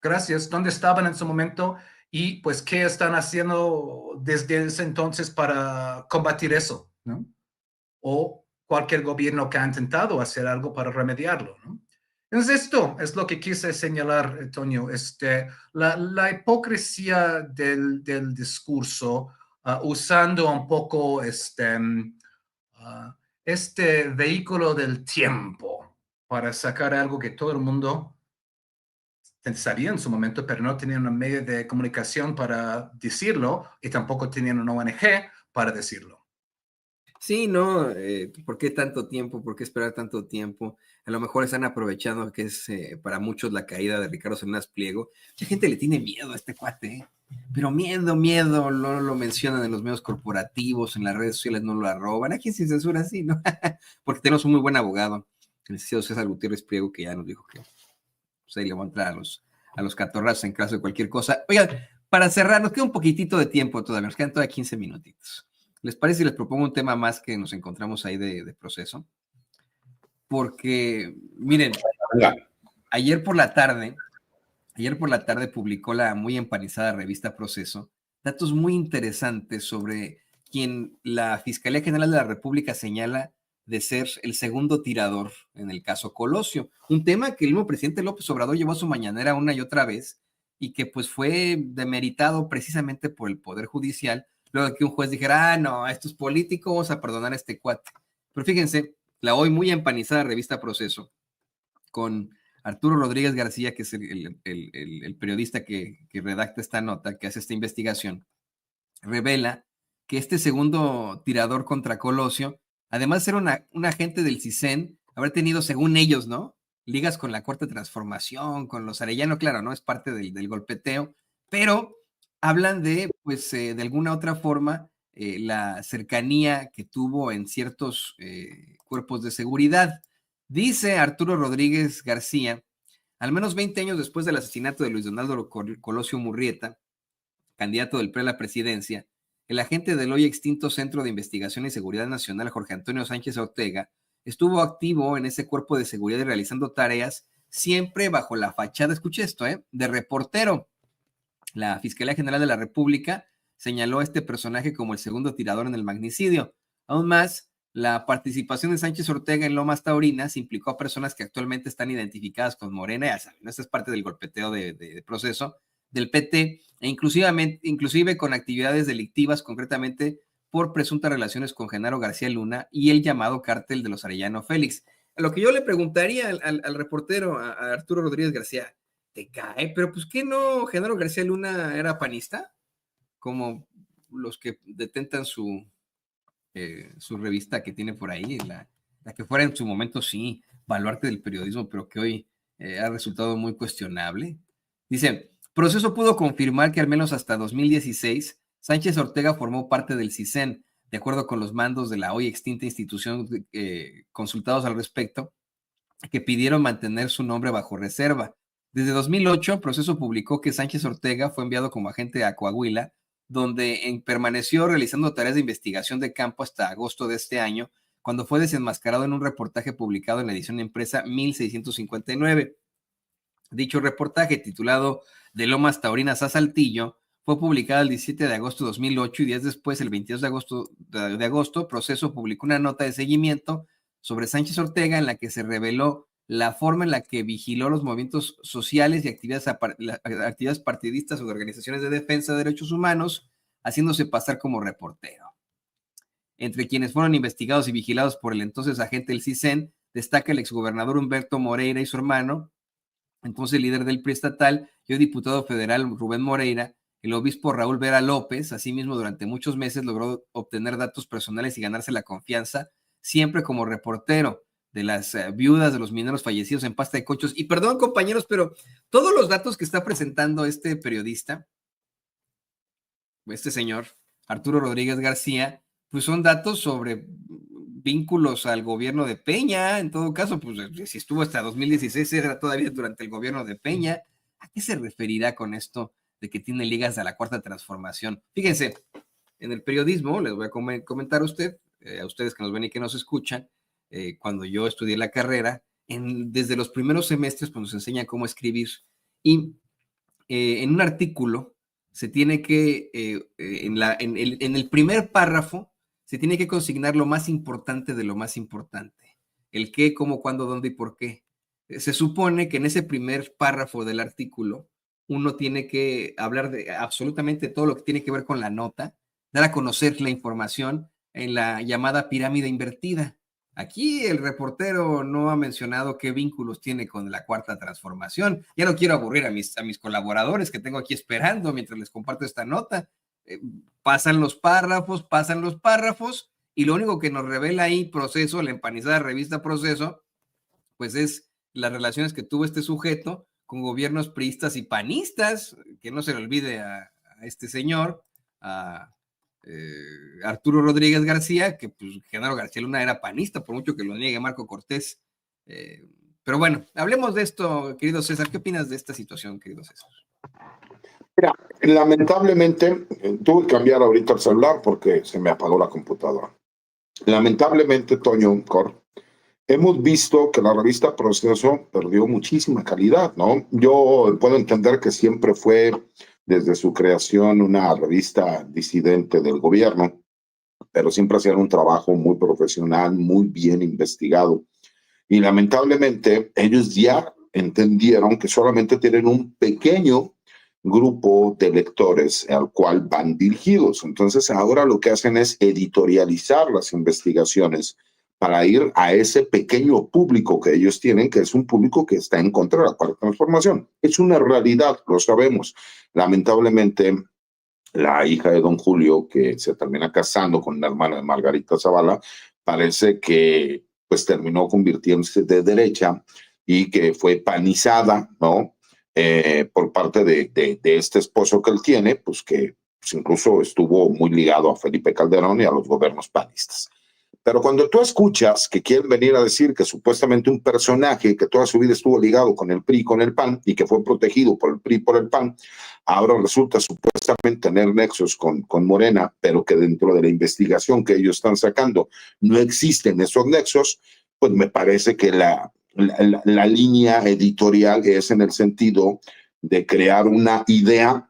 Gracias. ¿Dónde estaban en su momento? Y, pues, ¿qué están haciendo desde ese entonces para combatir eso, ¿no? O cualquier gobierno que ha intentado hacer algo para remediarlo, ¿no? Entonces, esto es lo que quise señalar, Toño, la hipocresía del discurso, usando un poco este vehículo del tiempo para sacar algo que todo el mundo sabía en su momento, pero no tenían un medio de comunicación para decirlo y tampoco tenían una ONG para decirlo. Sí, no, ¿por qué tanto tiempo? ¿Por qué esperar tanto tiempo? A lo mejor están aprovechando que es para muchos la caída de Ricardo Salinas Pliego. Mucha gente le tiene miedo a este cuate, ¿eh? Pero miedo, no lo mencionan en los medios corporativos, en las redes sociales no lo arroban. Aquí sin censura, sí, ¿no? Porque tenemos un muy buen abogado, el licenciado César Gutiérrez Pliego, que ya nos dijo que pues, ahí le va a entrar a los catorrazos en caso de cualquier cosa. Oigan, para cerrar, nos queda un poquitito de tiempo todavía, nos quedan todavía 15 minutitos. ¿Les parece si les propongo un tema más que nos encontramos ahí de proceso? Porque, miren, ayer por la tarde publicó la muy empanizada revista Proceso datos muy interesantes sobre quien la Fiscalía General de la República señala de ser el segundo tirador en el caso Colosio. Un tema que el mismo presidente López Obrador llevó a su mañanera una y otra vez y que pues fue demeritado precisamente por el Poder Judicial, luego de que un juez dijera, no, esto es político, vamos a perdonar a este cuate. Pero fíjense, la hoy muy empanizada revista Proceso, con Arturo Rodríguez García, que es el periodista que redacta esta nota, que hace esta investigación, revela que este segundo tirador contra Colosio, además de ser un agente del CISEN, haber tenido, según ellos, ¿no?, ligas con la Cuarta Transformación, con los Arellano, claro, ¿no?, es parte del golpeteo, pero hablan de, pues, de alguna otra forma, la cercanía que tuvo en ciertos cuerpos de seguridad. Dice Arturo Rodríguez García, al menos 20 años después del asesinato de Luis Donaldo Colosio Murrieta, candidato del PRI a la presidencia, el agente del hoy extinto Centro de Investigación y Seguridad Nacional, Jorge Antonio Sánchez Ortega, estuvo activo en ese cuerpo de seguridad y realizando tareas siempre bajo la fachada, escuche esto, de reportero. La Fiscalía General de la República señaló a este personaje como el segundo tirador en el magnicidio. Aún más, la participación de Sánchez Ortega en Lomas Taurinas implicó a personas que actualmente están identificadas con Morena, ya saben, esta es parte del golpeteo de Proceso del PT, e inclusive con actividades delictivas, concretamente por presuntas relaciones con Genaro García Luna y el llamado cártel de los Arellano Félix. A lo que yo le preguntaría al reportero, a Arturo Rodríguez García, ¿te cae? Pero pues, ¿qué no? ¿Genaro García Luna era panista? Como los que detentan su revista que tiene por ahí, la que fuera en su momento, sí, baluarte del periodismo, pero que hoy ha resultado muy cuestionable. Dice, Proceso pudo confirmar que al menos hasta 2016, Sánchez Ortega formó parte del CISEN, de acuerdo con los mandos de la hoy extinta institución consultados al respecto, que pidieron mantener su nombre bajo reserva. Desde 2008, Proceso publicó que Sánchez Ortega fue enviado como agente a Coahuila, donde permaneció realizando tareas de investigación de campo hasta agosto de este año, cuando fue desenmascarado en un reportaje publicado en la edición impresa 1659. Dicho reportaje, titulado De Lomas Taurinas a Saltillo, fue publicado el 17 de agosto de 2008 y días después, el 22 de agosto, Proceso publicó una nota de seguimiento sobre Sánchez Ortega en la que se reveló la forma en la que vigiló los movimientos sociales y actividades partidistas o de organizaciones de defensa de derechos humanos, haciéndose pasar como reportero. Entre quienes fueron investigados y vigilados por el entonces agente del CISEN, destaca el exgobernador Humberto Moreira y su hermano, entonces líder del PRI estatal, y hoy diputado federal Rubén Moreira, el obispo Raúl Vera López. Asimismo, durante muchos meses logró obtener datos personales y ganarse la confianza, siempre como reportero de las viudas de los mineros fallecidos en Pasta de Conchos. Y perdón, compañeros, pero todos los datos que está presentando este periodista, este señor, Arturo Rodríguez García, pues son datos sobre vínculos al gobierno de Peña. En todo caso, pues si estuvo hasta 2016, era todavía durante el gobierno de Peña. ¿A qué se referirá con esto de que tiene ligas a la Cuarta Transformación? Fíjense, en el periodismo, les voy a comentar a ustedes que nos ven y que nos escuchan, cuando yo estudié la carrera, desde los primeros semestres, pues nos enseñan cómo escribir. Y en un artículo se tiene que, en el primer párrafo, se tiene que consignar lo más importante de lo más importante. El qué, cómo, cuándo, dónde y por qué. Se supone que en ese primer párrafo del artículo uno tiene que hablar de absolutamente todo lo que tiene que ver con la nota, dar a conocer la información en la llamada pirámide invertida. Aquí el reportero no ha mencionado qué vínculos tiene con la Cuarta Transformación. Ya no quiero aburrir a mis colaboradores que tengo aquí esperando mientras les comparto esta nota. Pasan los párrafos, y lo único que nos revela ahí Proceso, la empanizada revista Proceso, pues es las relaciones que tuvo este sujeto con gobiernos priistas y panistas, que no se le olvide a este señor, a Arturo Rodríguez García, que pues Genaro García Luna era panista, por mucho que lo niegue Marco Cortés. Pero bueno, hablemos de esto, querido César. ¿Qué opinas de esta situación, querido César? Mira, lamentablemente, tuve que cambiar ahorita el celular porque se me apagó la computadora. Lamentablemente, Toño, Cor, hemos visto que la revista Proceso perdió muchísima calidad, ¿no? Yo puedo entender que siempre fue, desde su creación, una revista disidente del gobierno, pero siempre hacían un trabajo muy profesional, muy bien investigado. Y lamentablemente, ellos ya entendieron que solamente tienen un pequeño grupo de lectores al cual van dirigidos. Entonces, ahora lo que hacen es editorializar las investigaciones para ir a ese pequeño público que ellos tienen, que es un público que está en contra de la Cuarta Transformación. Es una realidad, lo sabemos. Lamentablemente, la hija de don Julio, que se termina casando con la hermana de Margarita Zavala, parece que pues terminó convirtiéndose de derecha y que fue panizada, ¿no? Por parte de este esposo que él tiene, pues que pues incluso estuvo muy ligado a Felipe Calderón y a los gobiernos panistas. Pero cuando tú escuchas que quieren venir a decir que supuestamente un personaje que toda su vida estuvo ligado con el PRI y con el PAN y que fue protegido por el PRI y por el PAN, ahora resulta supuestamente tener nexos con Morena, pero que dentro de la investigación que ellos están sacando no existen esos nexos, pues me parece que la línea editorial es en el sentido de crear una idea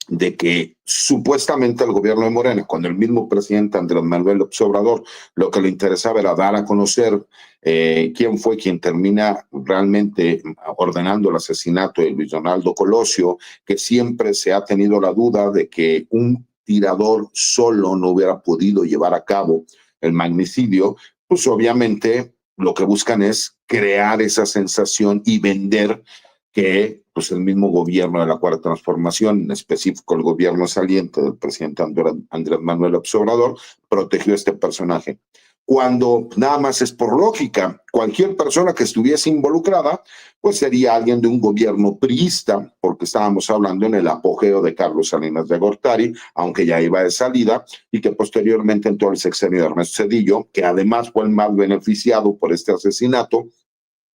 de que supuestamente el gobierno de Morena, cuando el mismo presidente Andrés Manuel López Obrador, lo que le interesaba era dar a conocer quién fue quien termina realmente ordenando el asesinato de Luis Donaldo Colosio, que siempre se ha tenido la duda de que un tirador solo no hubiera podido llevar a cabo el magnicidio, pues obviamente lo que buscan es crear esa sensación y vender que pues el mismo gobierno de la Cuarta Transformación, en específico el gobierno saliente del presidente Andrés Manuel López Obrador, protegió a este personaje. Cuando nada más es por lógica, cualquier persona que estuviese involucrada, pues sería alguien de un gobierno priista, porque estábamos hablando en el apogeo de Carlos Salinas de Gortari, aunque ya iba de salida, y que posteriormente entró el sexenio de Ernesto Zedillo, que además fue el más beneficiado por este asesinato,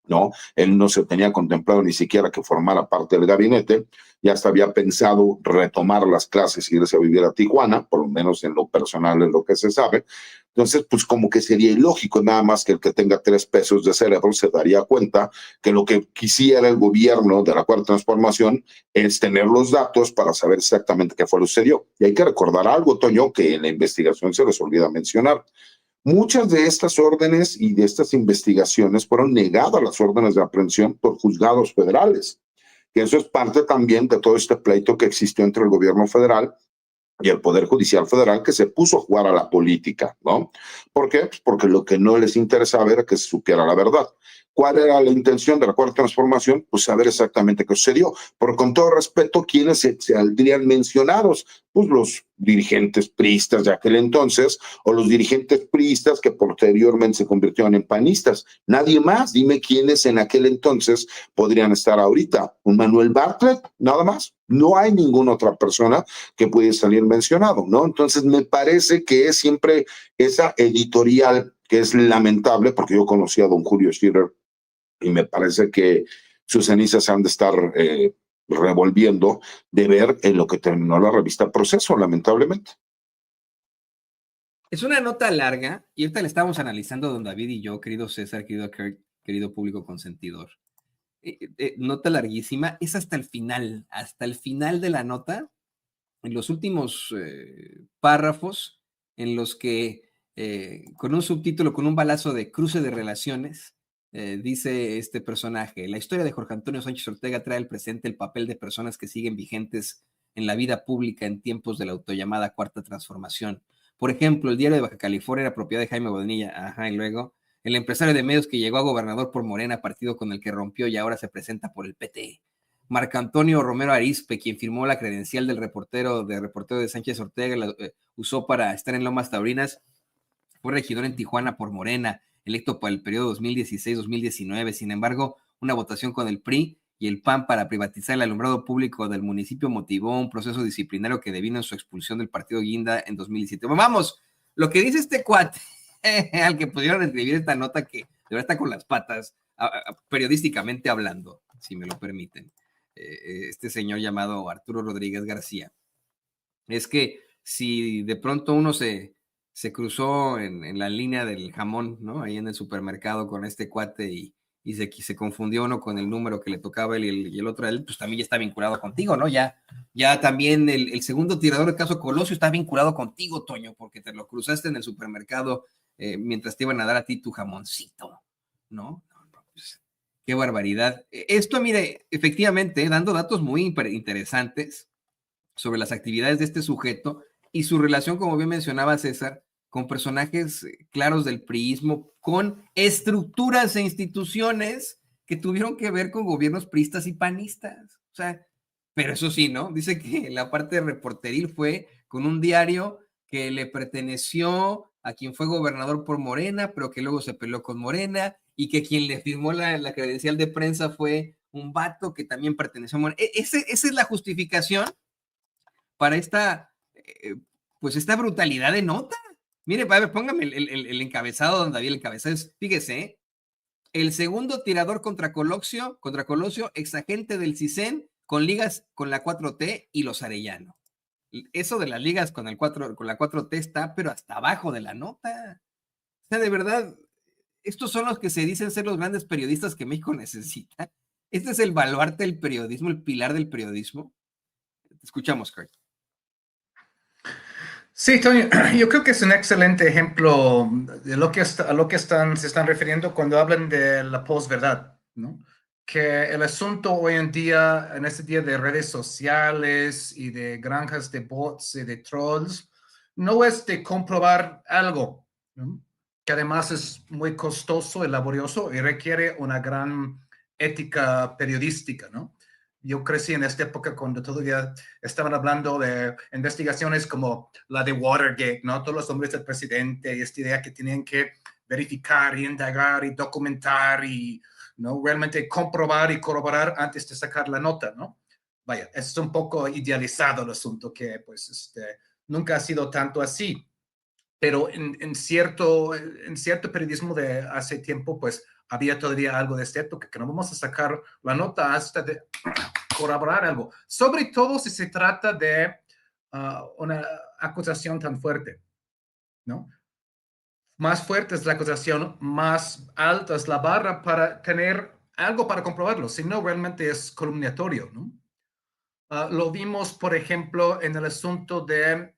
¿no? Él no se tenía contemplado ni siquiera que formara parte del gabinete, ya hasta había pensado retomar las clases y irse a vivir a Tijuana, por lo menos en lo personal es lo que se sabe. Entonces, pues como que sería ilógico, nada más que el que tenga 3 pesos de cerebro se daría cuenta que lo que quisiera el gobierno de la Cuarta Transformación es tener los datos para saber exactamente qué fue lo que sucedió. Y hay que recordar algo, Toño, que en la investigación se les olvida mencionar. Muchas de estas órdenes y de estas investigaciones fueron negadas las órdenes de aprehensión por juzgados federales, que eso es parte también de todo este pleito que existió entre el gobierno federal y el Poder Judicial Federal, que se puso a jugar a la política, ¿no? ¿Por qué? Pues porque lo que no les interesaba era que se supiera la verdad. ¿Cuál era la intención de la Cuarta Transformación? Pues saber exactamente qué sucedió. Pero con todo respeto, ¿quiénes se saldrían mencionados? Pues los dirigentes priistas de aquel entonces o los dirigentes priistas que posteriormente se convirtieron en panistas. Nadie más. Dime quiénes en aquel entonces podrían estar ahorita. ¿Un Manuel Bartlett? Nada más. No hay ninguna otra persona que puede salir mencionado, ¿no? Entonces me parece que es siempre esa editorial que es lamentable, porque yo conocí a don Julio Scherer y me parece que sus cenizas han de estar revolviendo de ver en lo que terminó la revista Proceso, lamentablemente. Es una nota larga y ahorita la estamos analizando don David y yo, querido César, querido Kirk, querido público consentidor. Nota larguísima, es hasta el final de la nota, en los últimos párrafos, en los que con un subtítulo, con un balazo de cruce de relaciones, dice este personaje: la historia de Jorge Antonio Sánchez Ortega trae al presente el papel de personas que siguen vigentes en la vida pública en tiempos de la autollamada Cuarta Transformación. Por ejemplo, el Diario de Baja California era propiedad de Jaime Bonilla, y luego el empresario de medios que llegó a gobernador por Morena, partido con el que rompió y ahora se presenta por el PT. Marco Antonio Romero Arizpe, quien firmó la credencial del reportero de Sánchez Ortega, la usó para estar en Lomas Taurinas, fue regidor en Tijuana por Morena, electo para el periodo 2016-2019. Sin embargo, una votación con el PRI y el PAN para privatizar el alumbrado público del municipio motivó un proceso disciplinario que devino en su expulsión del partido Guinda en 2017. Vamos, lo que dice este cuate, al que pudieron escribir esta nota que de verdad está con las patas, periodísticamente hablando, si me lo permiten, este señor llamado Arturo Rodríguez García, es que si de pronto uno se cruzó en la línea del jamón, ¿no? Ahí en el supermercado con este cuate y se confundió uno con el número que le tocaba él y el otro a él, pues también ya está vinculado contigo, ¿no? Ya también el segundo tirador del caso Colosio está vinculado contigo, Toño, porque te lo cruzaste en el supermercado mientras te iban a dar a ti tu jamoncito, ¿no? Pues, qué barbaridad. Esto, mire, efectivamente, dando datos muy interesantes sobre las actividades de este sujeto y su relación, como bien mencionaba César, con personajes claros del priismo, con estructuras e instituciones que tuvieron que ver con gobiernos priistas y panistas. O sea, pero eso sí, ¿no? Dice que la parte reporteril fue con un diario que le perteneció a quien fue gobernador por Morena, pero que luego se peleó con Morena, y que quien le firmó la credencial de prensa fue un vato que también perteneció a Morena. Esa es la justificación para esta brutalidad de nota. Mire, a ver, póngame el encabezado donde había el encabezado. Fíjese, el segundo tirador contra Colosio, exagente del CISEN, con ligas con la 4T y los Arellano. Eso de las ligas con la 4T está, pero hasta abajo de la nota. O sea, de verdad, estos son los que se dicen ser los grandes periodistas que México necesita. Este es el baluarte del periodismo, el pilar del periodismo. Te escuchamos, Kurt. Sí, Tony, yo creo que es un excelente ejemplo de lo que se están refiriendo cuando hablan de la posverdad, ¿no? Que el asunto hoy en día, en este día de redes sociales y de granjas de bots y de trolls, no es de comprobar algo, ¿no? Que además es muy costoso y laborioso y requiere una gran ética periodística, ¿no? Yo crecí en esta época cuando todavía estaban hablando de investigaciones como la de Watergate, ¿no? Todos los hombres del presidente y esta idea que tenían que verificar y indagar y documentar y, ¿no? Realmente comprobar y corroborar antes de sacar la nota, ¿no? Vaya, es un poco idealizado el asunto que, pues, nunca ha sido tanto así. Pero en cierto periodismo de hace tiempo, pues, había todavía algo de cierto que no vamos a sacar la nota hasta de corroborar algo, sobre todo si se trata de una acusación tan fuerte, ¿no? Más fuerte es la acusación, más alta es la barra para tener algo para comprobarlo, si no realmente es calumniatorio, ¿no? Lo vimos, por ejemplo, en el asunto de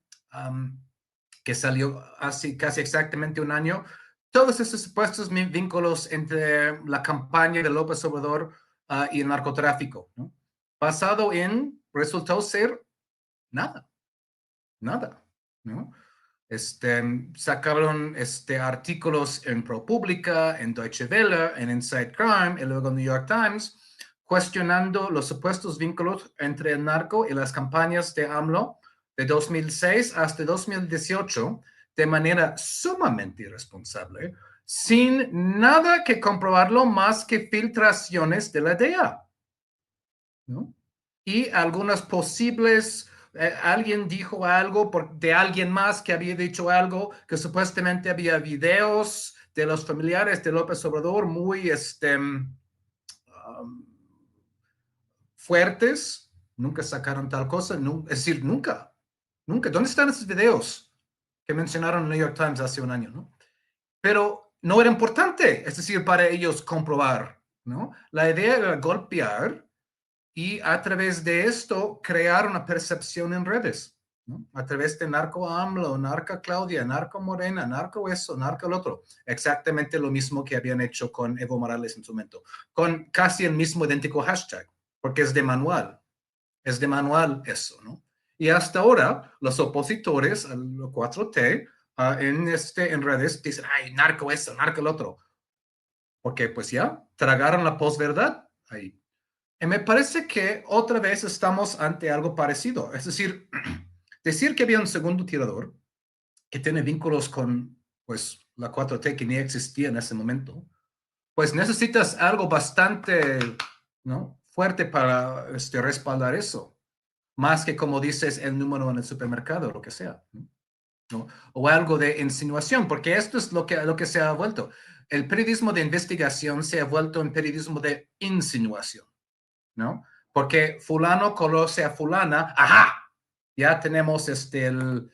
que salió hace casi exactamente un año, todos esos supuestos vínculos entre la campaña de López Obrador y el narcotráfico, ¿no? Basado resultó ser nada, ¿no? Sacaron artículos en ProPublica, en Deutsche Welle, en Inside Crime, y luego New York Times, cuestionando los supuestos vínculos entre el narco y las campañas de AMLO de 2006 hasta 2018, de manera sumamente irresponsable, sin nada que comprobarlo más que filtraciones de la DEA, ¿no? Y algunas posibles, alguien dijo algo de alguien más que había dicho algo, que supuestamente había videos de los familiares de López Obrador muy fuertes. Nunca sacaron tal cosa, es decir, nunca. ¿Dónde están esos videos que mencionaron en New York Times hace un año, ¿no? Pero no era importante, es decir, para ellos comprobar, ¿no? La idea era golpear y a través de esto crear una percepción en redes, ¿no? A través de narco AMLO, narco Claudia, narco Morena, narco eso, narco el otro. Exactamente lo mismo que habían hecho con Evo Morales en su momento, con casi el mismo idéntico hashtag, porque es de manual eso, ¿no? Y hasta ahora, los opositores al 4T en redes dicen, ay, narco eso, narco el otro. porque pues ya tragaron la posverdad ahí. Y me parece que otra vez estamos ante algo parecido. Es decir, decir que había un segundo tirador que tiene vínculos con pues la 4T que ni existía en ese momento, pues necesitas algo bastante, ¿no?, fuerte para respaldar eso, más que como dices el número en el supermercado o lo que sea, ¿no? O algo de insinuación, porque esto es lo que se ha vuelto. El periodismo de investigación se ha vuelto un periodismo de insinuación, ¿no? Porque fulano conoce a fulana, ¡ajá! Ya tenemos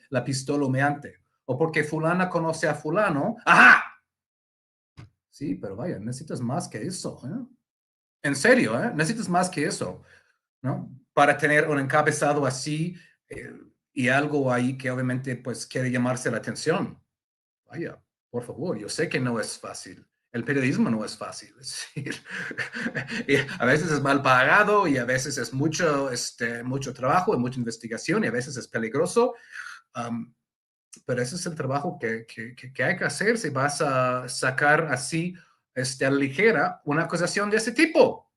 la pistola humeante. O porque fulana conoce a fulano, ¡ajá! Sí, pero vaya, necesitas más que eso, ¿eh? En serio, ¿eh? Necesitas más que eso, ¿no? Para tener un encabezado así y algo ahí que obviamente pues quiere llamarse la atención. Vaya, por favor, yo sé que no es fácil. El periodismo no es fácil, es decir, a veces es mal pagado y a veces es mucho trabajo y mucha investigación y a veces es peligroso, pero ese es el trabajo que hay que hacer si vas a sacar así a la ligera una acusación de ese tipo,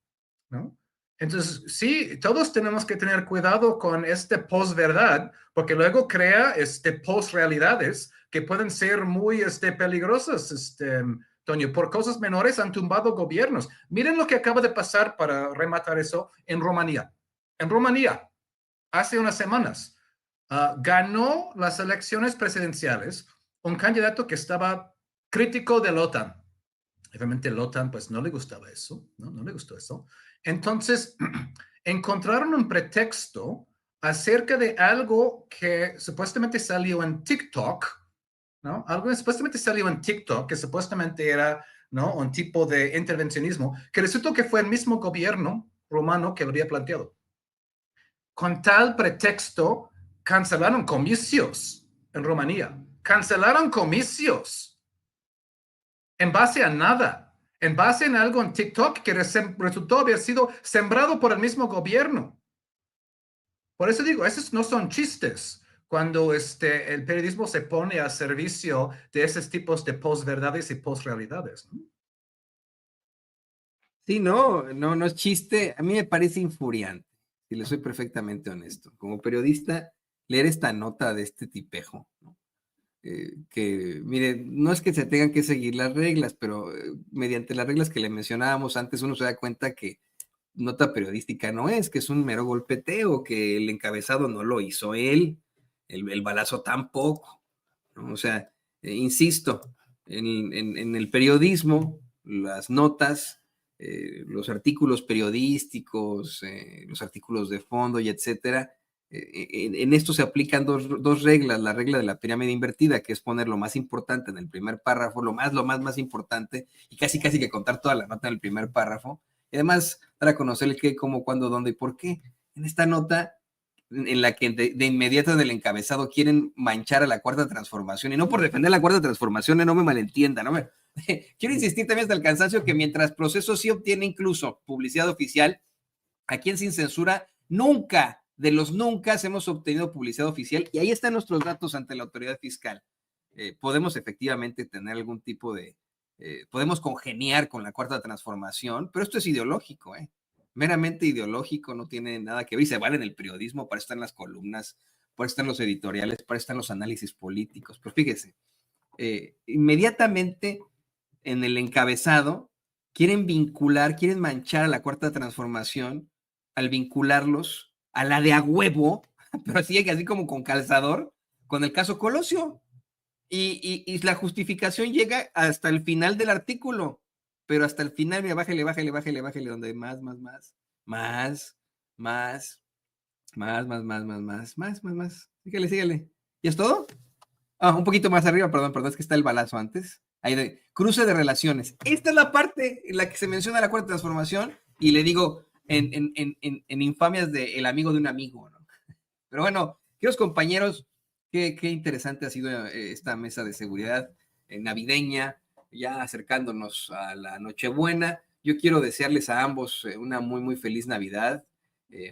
¿no? Entonces, sí, todos tenemos que tener cuidado con posverdad, porque luego crea posrealidades que pueden ser muy peligrosas, Toño. Por cosas menores han tumbado gobiernos. Miren lo que acaba de pasar, para rematar eso, en Rumanía. En Rumanía, hace unas semanas, ganó las elecciones presidenciales un candidato que estaba crítico de la OTAN. Obviamente la OTAN pues no le gustaba eso, ¿no? No le gustó eso. Entonces encontraron un pretexto acerca de algo que supuestamente salió en TikTok, ¿no? Algo que supuestamente salió en TikTok, que supuestamente era, ¿no?, un tipo de intervencionismo, que resultó que fue el mismo gobierno rumano que lo había planteado. Con tal pretexto, cancelaron comicios en Rumanía. Cancelaron comicios. ¿En base a nada? En base en algo en TikTok que resultó haber sido sembrado por el mismo gobierno. Por eso digo, esos no son chistes cuando el periodismo se pone a servicio de esos tipos de posverdades y posrealidades, ¿no? Sí, no es chiste. A mí me parece infuriante, si le soy perfectamente honesto. Como periodista, leer esta nota de este tipejo, ¿no? Que, mire, no es que se tengan que seguir las reglas, pero mediante las reglas que le mencionábamos antes, uno se da cuenta que nota periodística no es, que es un mero golpeteo, que el encabezado no lo hizo él, el balazo tampoco, ¿no? O sea, insisto, en el periodismo, las notas, los artículos periodísticos, los artículos de fondo y etcétera, en esto se aplican dos reglas. La regla de la pirámide invertida, que es poner lo más importante en el primer párrafo, lo más importante, y casi que contar toda la nota en el primer párrafo, y además dar a conocer el qué, cómo, cuándo, dónde y por qué. En esta nota, en la que de inmediato en el encabezado quieren manchar a la Cuarta Transformación, y no por defender la Cuarta Transformación, no me malentiendan, quiero insistir también hasta el cansancio que mientras Proceso sí obtiene incluso publicidad oficial, aquí en Sin Censura nunca hemos obtenido publicidad oficial, y ahí están nuestros datos ante la autoridad fiscal. Podemos efectivamente tener algún tipo de, podemos congeniar con la Cuarta Transformación, pero esto es ideológico, meramente ideológico, no tiene nada que ver, y se vale en el periodismo, para eso están las columnas, para eso están los editoriales, para eso están los análisis políticos. Pero fíjese, inmediatamente en el encabezado quieren manchar a la Cuarta Transformación al vincularlos a la de a huevo, pero así como con calzador, con el caso Colosio. Y la justificación llega hasta el final del artículo, pero hasta el final, mira, bájale, donde más, síguele. ¿Y es todo? Un poquito más arriba, perdón, es que está el balazo antes. Ahí de cruce de relaciones. Esta es la parte en la que se menciona la Cuarta Transformación, y le digo, en infamias de el amigo de un amigo, ¿no? Pero bueno, queridos compañeros, qué interesante ha sido esta mesa de seguridad navideña, ya acercándonos a la Nochebuena. Yo quiero desearles a ambos una muy, muy feliz Navidad,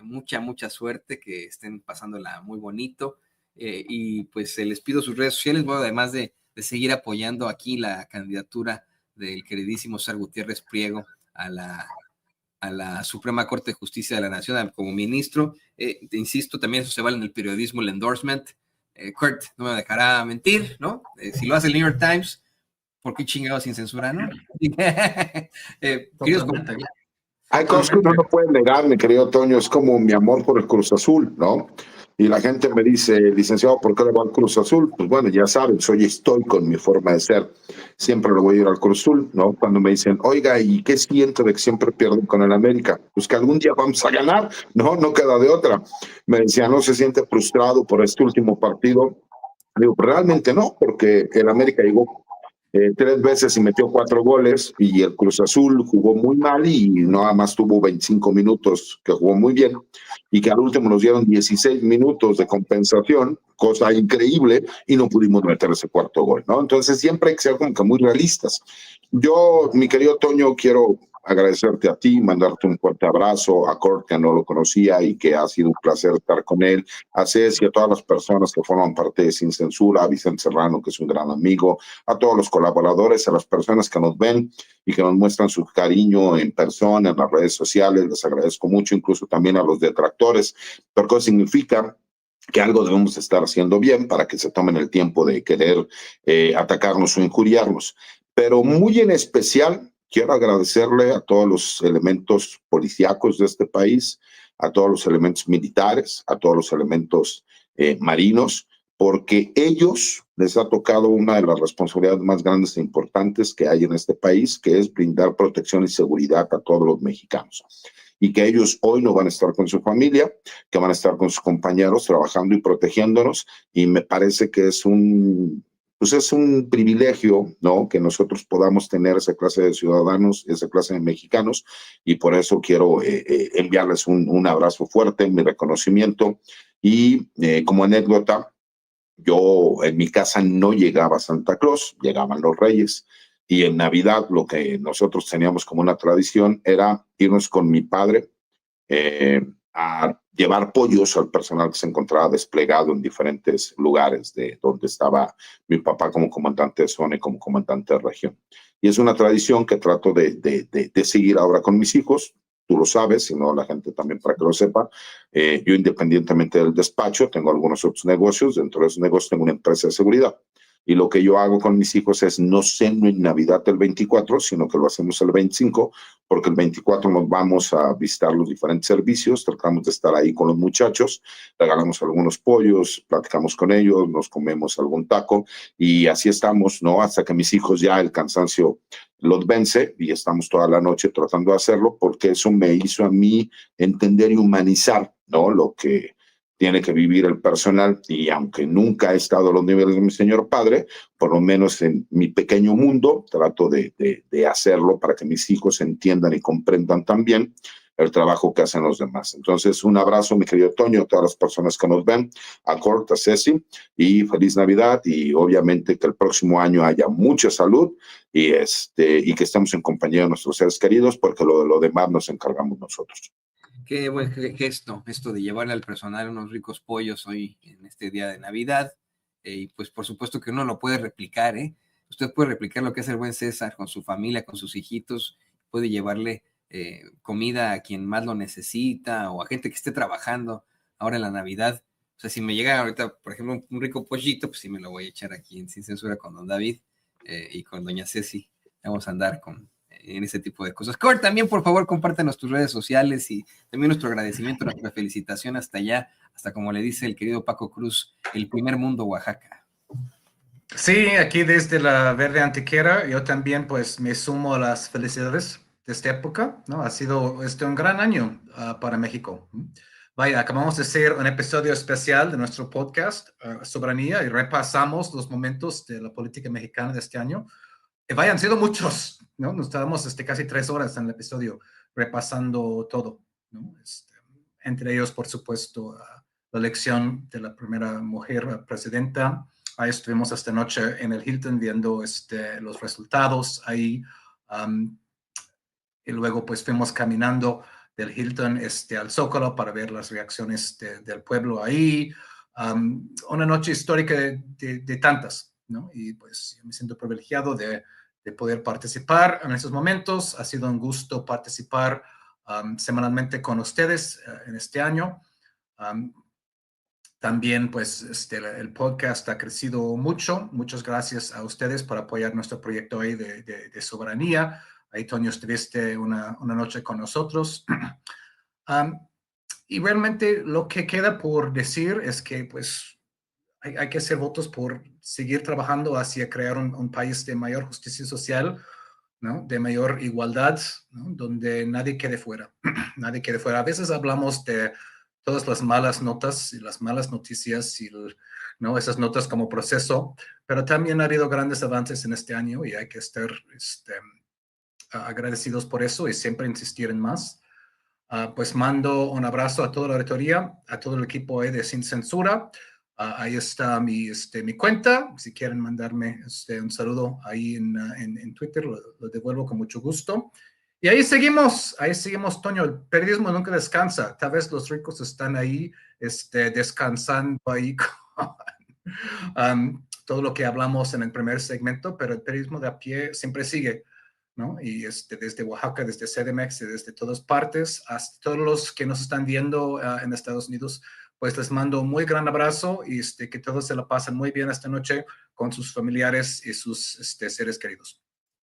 mucha suerte, que estén pasándola muy bonito, y pues les pido sus redes sociales, bueno, además de seguir apoyando aquí la candidatura del queridísimo César Gutiérrez Priego a la Suprema Corte de Justicia de la Nación como ministro. Te insisto, también eso se vale en el periodismo, el endorsement. Kurt no me dejará mentir, ¿no? Si lo hace el New York Times, ¿por qué chingado sin censura, no? Queridos compañeros. Hay cosas que uno no puede negar, mi querido Toño, es como mi amor por el Cruz Azul, ¿no? Y la gente me dice, licenciado, ¿por qué le va al Cruz Azul? Pues bueno, ya saben, soy estoico en mi forma de ser. Siempre le voy a ir al Cruz Azul, ¿no? Cuando me dicen, oiga, ¿y qué siento de que siempre pierden con el América? Pues que algún día vamos a ganar, ¿no? No queda de otra. Me decía, ¿no se siente frustrado por este último partido? Digo, realmente no, porque el América llegó 3 veces y metió 4 goles, y el Cruz Azul jugó muy mal y nada más tuvo 25 minutos que jugó muy bien, y que al último nos dieron 16 minutos de compensación, cosa increíble, y no pudimos meter ese 4º gol, ¿no? Entonces siempre hay que ser como que muy realistas. Yo, mi querido Toño, quiero agradecerte a ti, mandarte un fuerte abrazo, a Kurt, que no lo conocía y que ha sido un placer estar con él, a Ceci, a todas las personas que forman parte de Sin Censura, a Vicente Serrano, que es un gran amigo, a todos los colaboradores, a las personas que nos ven y que nos muestran su cariño en persona, en las redes sociales. Les agradezco mucho, incluso también a los detractores, porque eso significa que algo debemos estar haciendo bien para que se tomen el tiempo de querer atacarnos o injuriarnos. Pero muy en especial quiero agradecerle a todos los elementos policíacos de este país, a todos los elementos militares, a todos los elementos marinos, porque ellos les ha tocado una de las responsabilidades más grandes e importantes que hay en este país, que es brindar protección y seguridad a todos los mexicanos. Y que ellos hoy no van a estar con su familia, que van a estar con sus compañeros trabajando y protegiéndonos, y me parece que es un privilegio, ¿no?, que nosotros podamos tener esa clase de ciudadanos, esa clase de mexicanos, y por eso quiero enviarles un abrazo fuerte, mi reconocimiento. Y como anécdota, yo en mi casa no llegaba Santa Claus, llegaban los Reyes, y en Navidad lo que nosotros teníamos como una tradición era irnos con mi padre a llevar pollos al personal que se encontraba desplegado en diferentes lugares de donde estaba mi papá como comandante de zona y como comandante de región. Y es una tradición que trato de seguir ahora con mis hijos. Tú lo sabes, si no la gente también para que lo sepa. Yo, independientemente del despacho, tengo algunos otros negocios. Dentro de esos negocios tengo una empresa de seguridad. Y lo que yo hago con mis hijos es no ceno en Navidad el 24, sino que lo hacemos el 25, porque el 24 nos vamos a visitar los diferentes servicios, tratamos de estar ahí con los muchachos, regalamos algunos pollos, platicamos con ellos, nos comemos algún taco, y así estamos, ¿no? Hasta que mis hijos ya el cansancio los vence, y estamos toda la noche tratando de hacerlo, porque eso me hizo a mí entender y humanizar, ¿no?, lo que tiene que vivir el personal. Y aunque nunca he estado a los niveles de mi señor padre, por lo menos en mi pequeño mundo trato de hacerlo para que mis hijos entiendan y comprendan también el trabajo que hacen los demás. Entonces, un abrazo, mi querido Toño, a todas las personas que nos ven, a Kurt, a Ceci, y feliz Navidad, y obviamente que el próximo año haya mucha salud y que estemos en compañía de nuestros seres queridos, porque lo demás nos encargamos nosotros. Qué buen gesto, esto de llevarle al personal unos ricos pollos hoy en este día de Navidad. Y pues por supuesto que uno lo puede replicar, ¿eh? Usted puede replicar lo que hace el buen César con su familia, con sus hijitos, puede llevarle comida a quien más lo necesita o a gente que esté trabajando ahora en la Navidad. O sea, si me llega ahorita, por ejemplo, un rico pollito, pues sí me lo voy a echar aquí en Sin Censura con don David y con doña Ceci. Vamos a andar en ese tipo de cosas. Kurt, también por favor compártenos tus redes sociales y también nuestro agradecimiento, nuestra felicitación hasta allá, hasta como le dice el querido Paco Cruz, el primer mundo Oaxaca. Sí, aquí desde la Verde Antiquera, yo también pues me sumo a las felicidades de esta época, ¿no? Ha sido un gran año para México. Vaya, acabamos de hacer un episodio especial de nuestro podcast Soberanía, y repasamos los momentos de la política mexicana de este año. Vaya, han sido muchos, ¿no? Nos estábamos casi 3 horas en el episodio repasando todo, ¿no? Entre ellos, por supuesto, la elección de la primera mujer presidenta. Ahí estuvimos esta noche en el Hilton viendo los resultados ahí. Y luego pues fuimos caminando del Hilton al Zócalo para ver las reacciones del pueblo ahí. Una noche histórica de tantas, ¿no? Y pues yo me siento privilegiado de poder participar en estos momentos. Ha sido un gusto participar semanalmente con ustedes en este año. También, pues, el podcast ha crecido mucho. Muchas gracias a ustedes por apoyar nuestro proyecto ahí de soberanía. Ahí, Toño, estuviste una noche con nosotros. Y realmente lo que queda por decir es que, pues, hay que hacer votos por seguir trabajando hacia crear un país de mayor justicia social, ¿no? De mayor igualdad, ¿no? Donde nadie quede fuera. Nadie quede fuera. A veces hablamos de todas las malas notas y las malas noticias y ¿no? Esas notas como proceso, pero también ha habido grandes avances en este año y hay que estar agradecidos por eso y siempre insistir en más. Pues mando un abrazo a toda la auditoría, a todo el equipo de Sin Censura. Ahí está mi cuenta. Si quieren mandarme un saludo ahí en Twitter, lo devuelvo con mucho gusto. Y ahí seguimos, Toño. El periodismo nunca descansa. Tal vez los ricos están ahí descansando ahí con todo lo que hablamos en el primer segmento, pero el periodismo de a pie siempre sigue, ¿no? Y desde Oaxaca, desde CDMX, desde todas partes, hasta todos los que nos están viendo en Estados Unidos, pues les mando un muy gran abrazo y que todos se la pasen muy bien esta noche con sus familiares y sus seres queridos.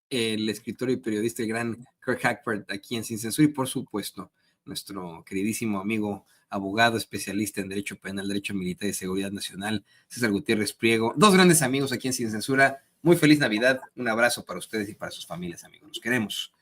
El escritor y periodista, el gran Kirk Hackford, aquí en Sin Censura, y por supuesto, nuestro queridísimo amigo, abogado, especialista en Derecho Penal, Derecho Militar y Seguridad Nacional, César Gutiérrez Priego. Dos grandes amigos aquí en Sin Censura. Muy feliz Navidad. Un abrazo para ustedes y para sus familias, amigos. Los queremos.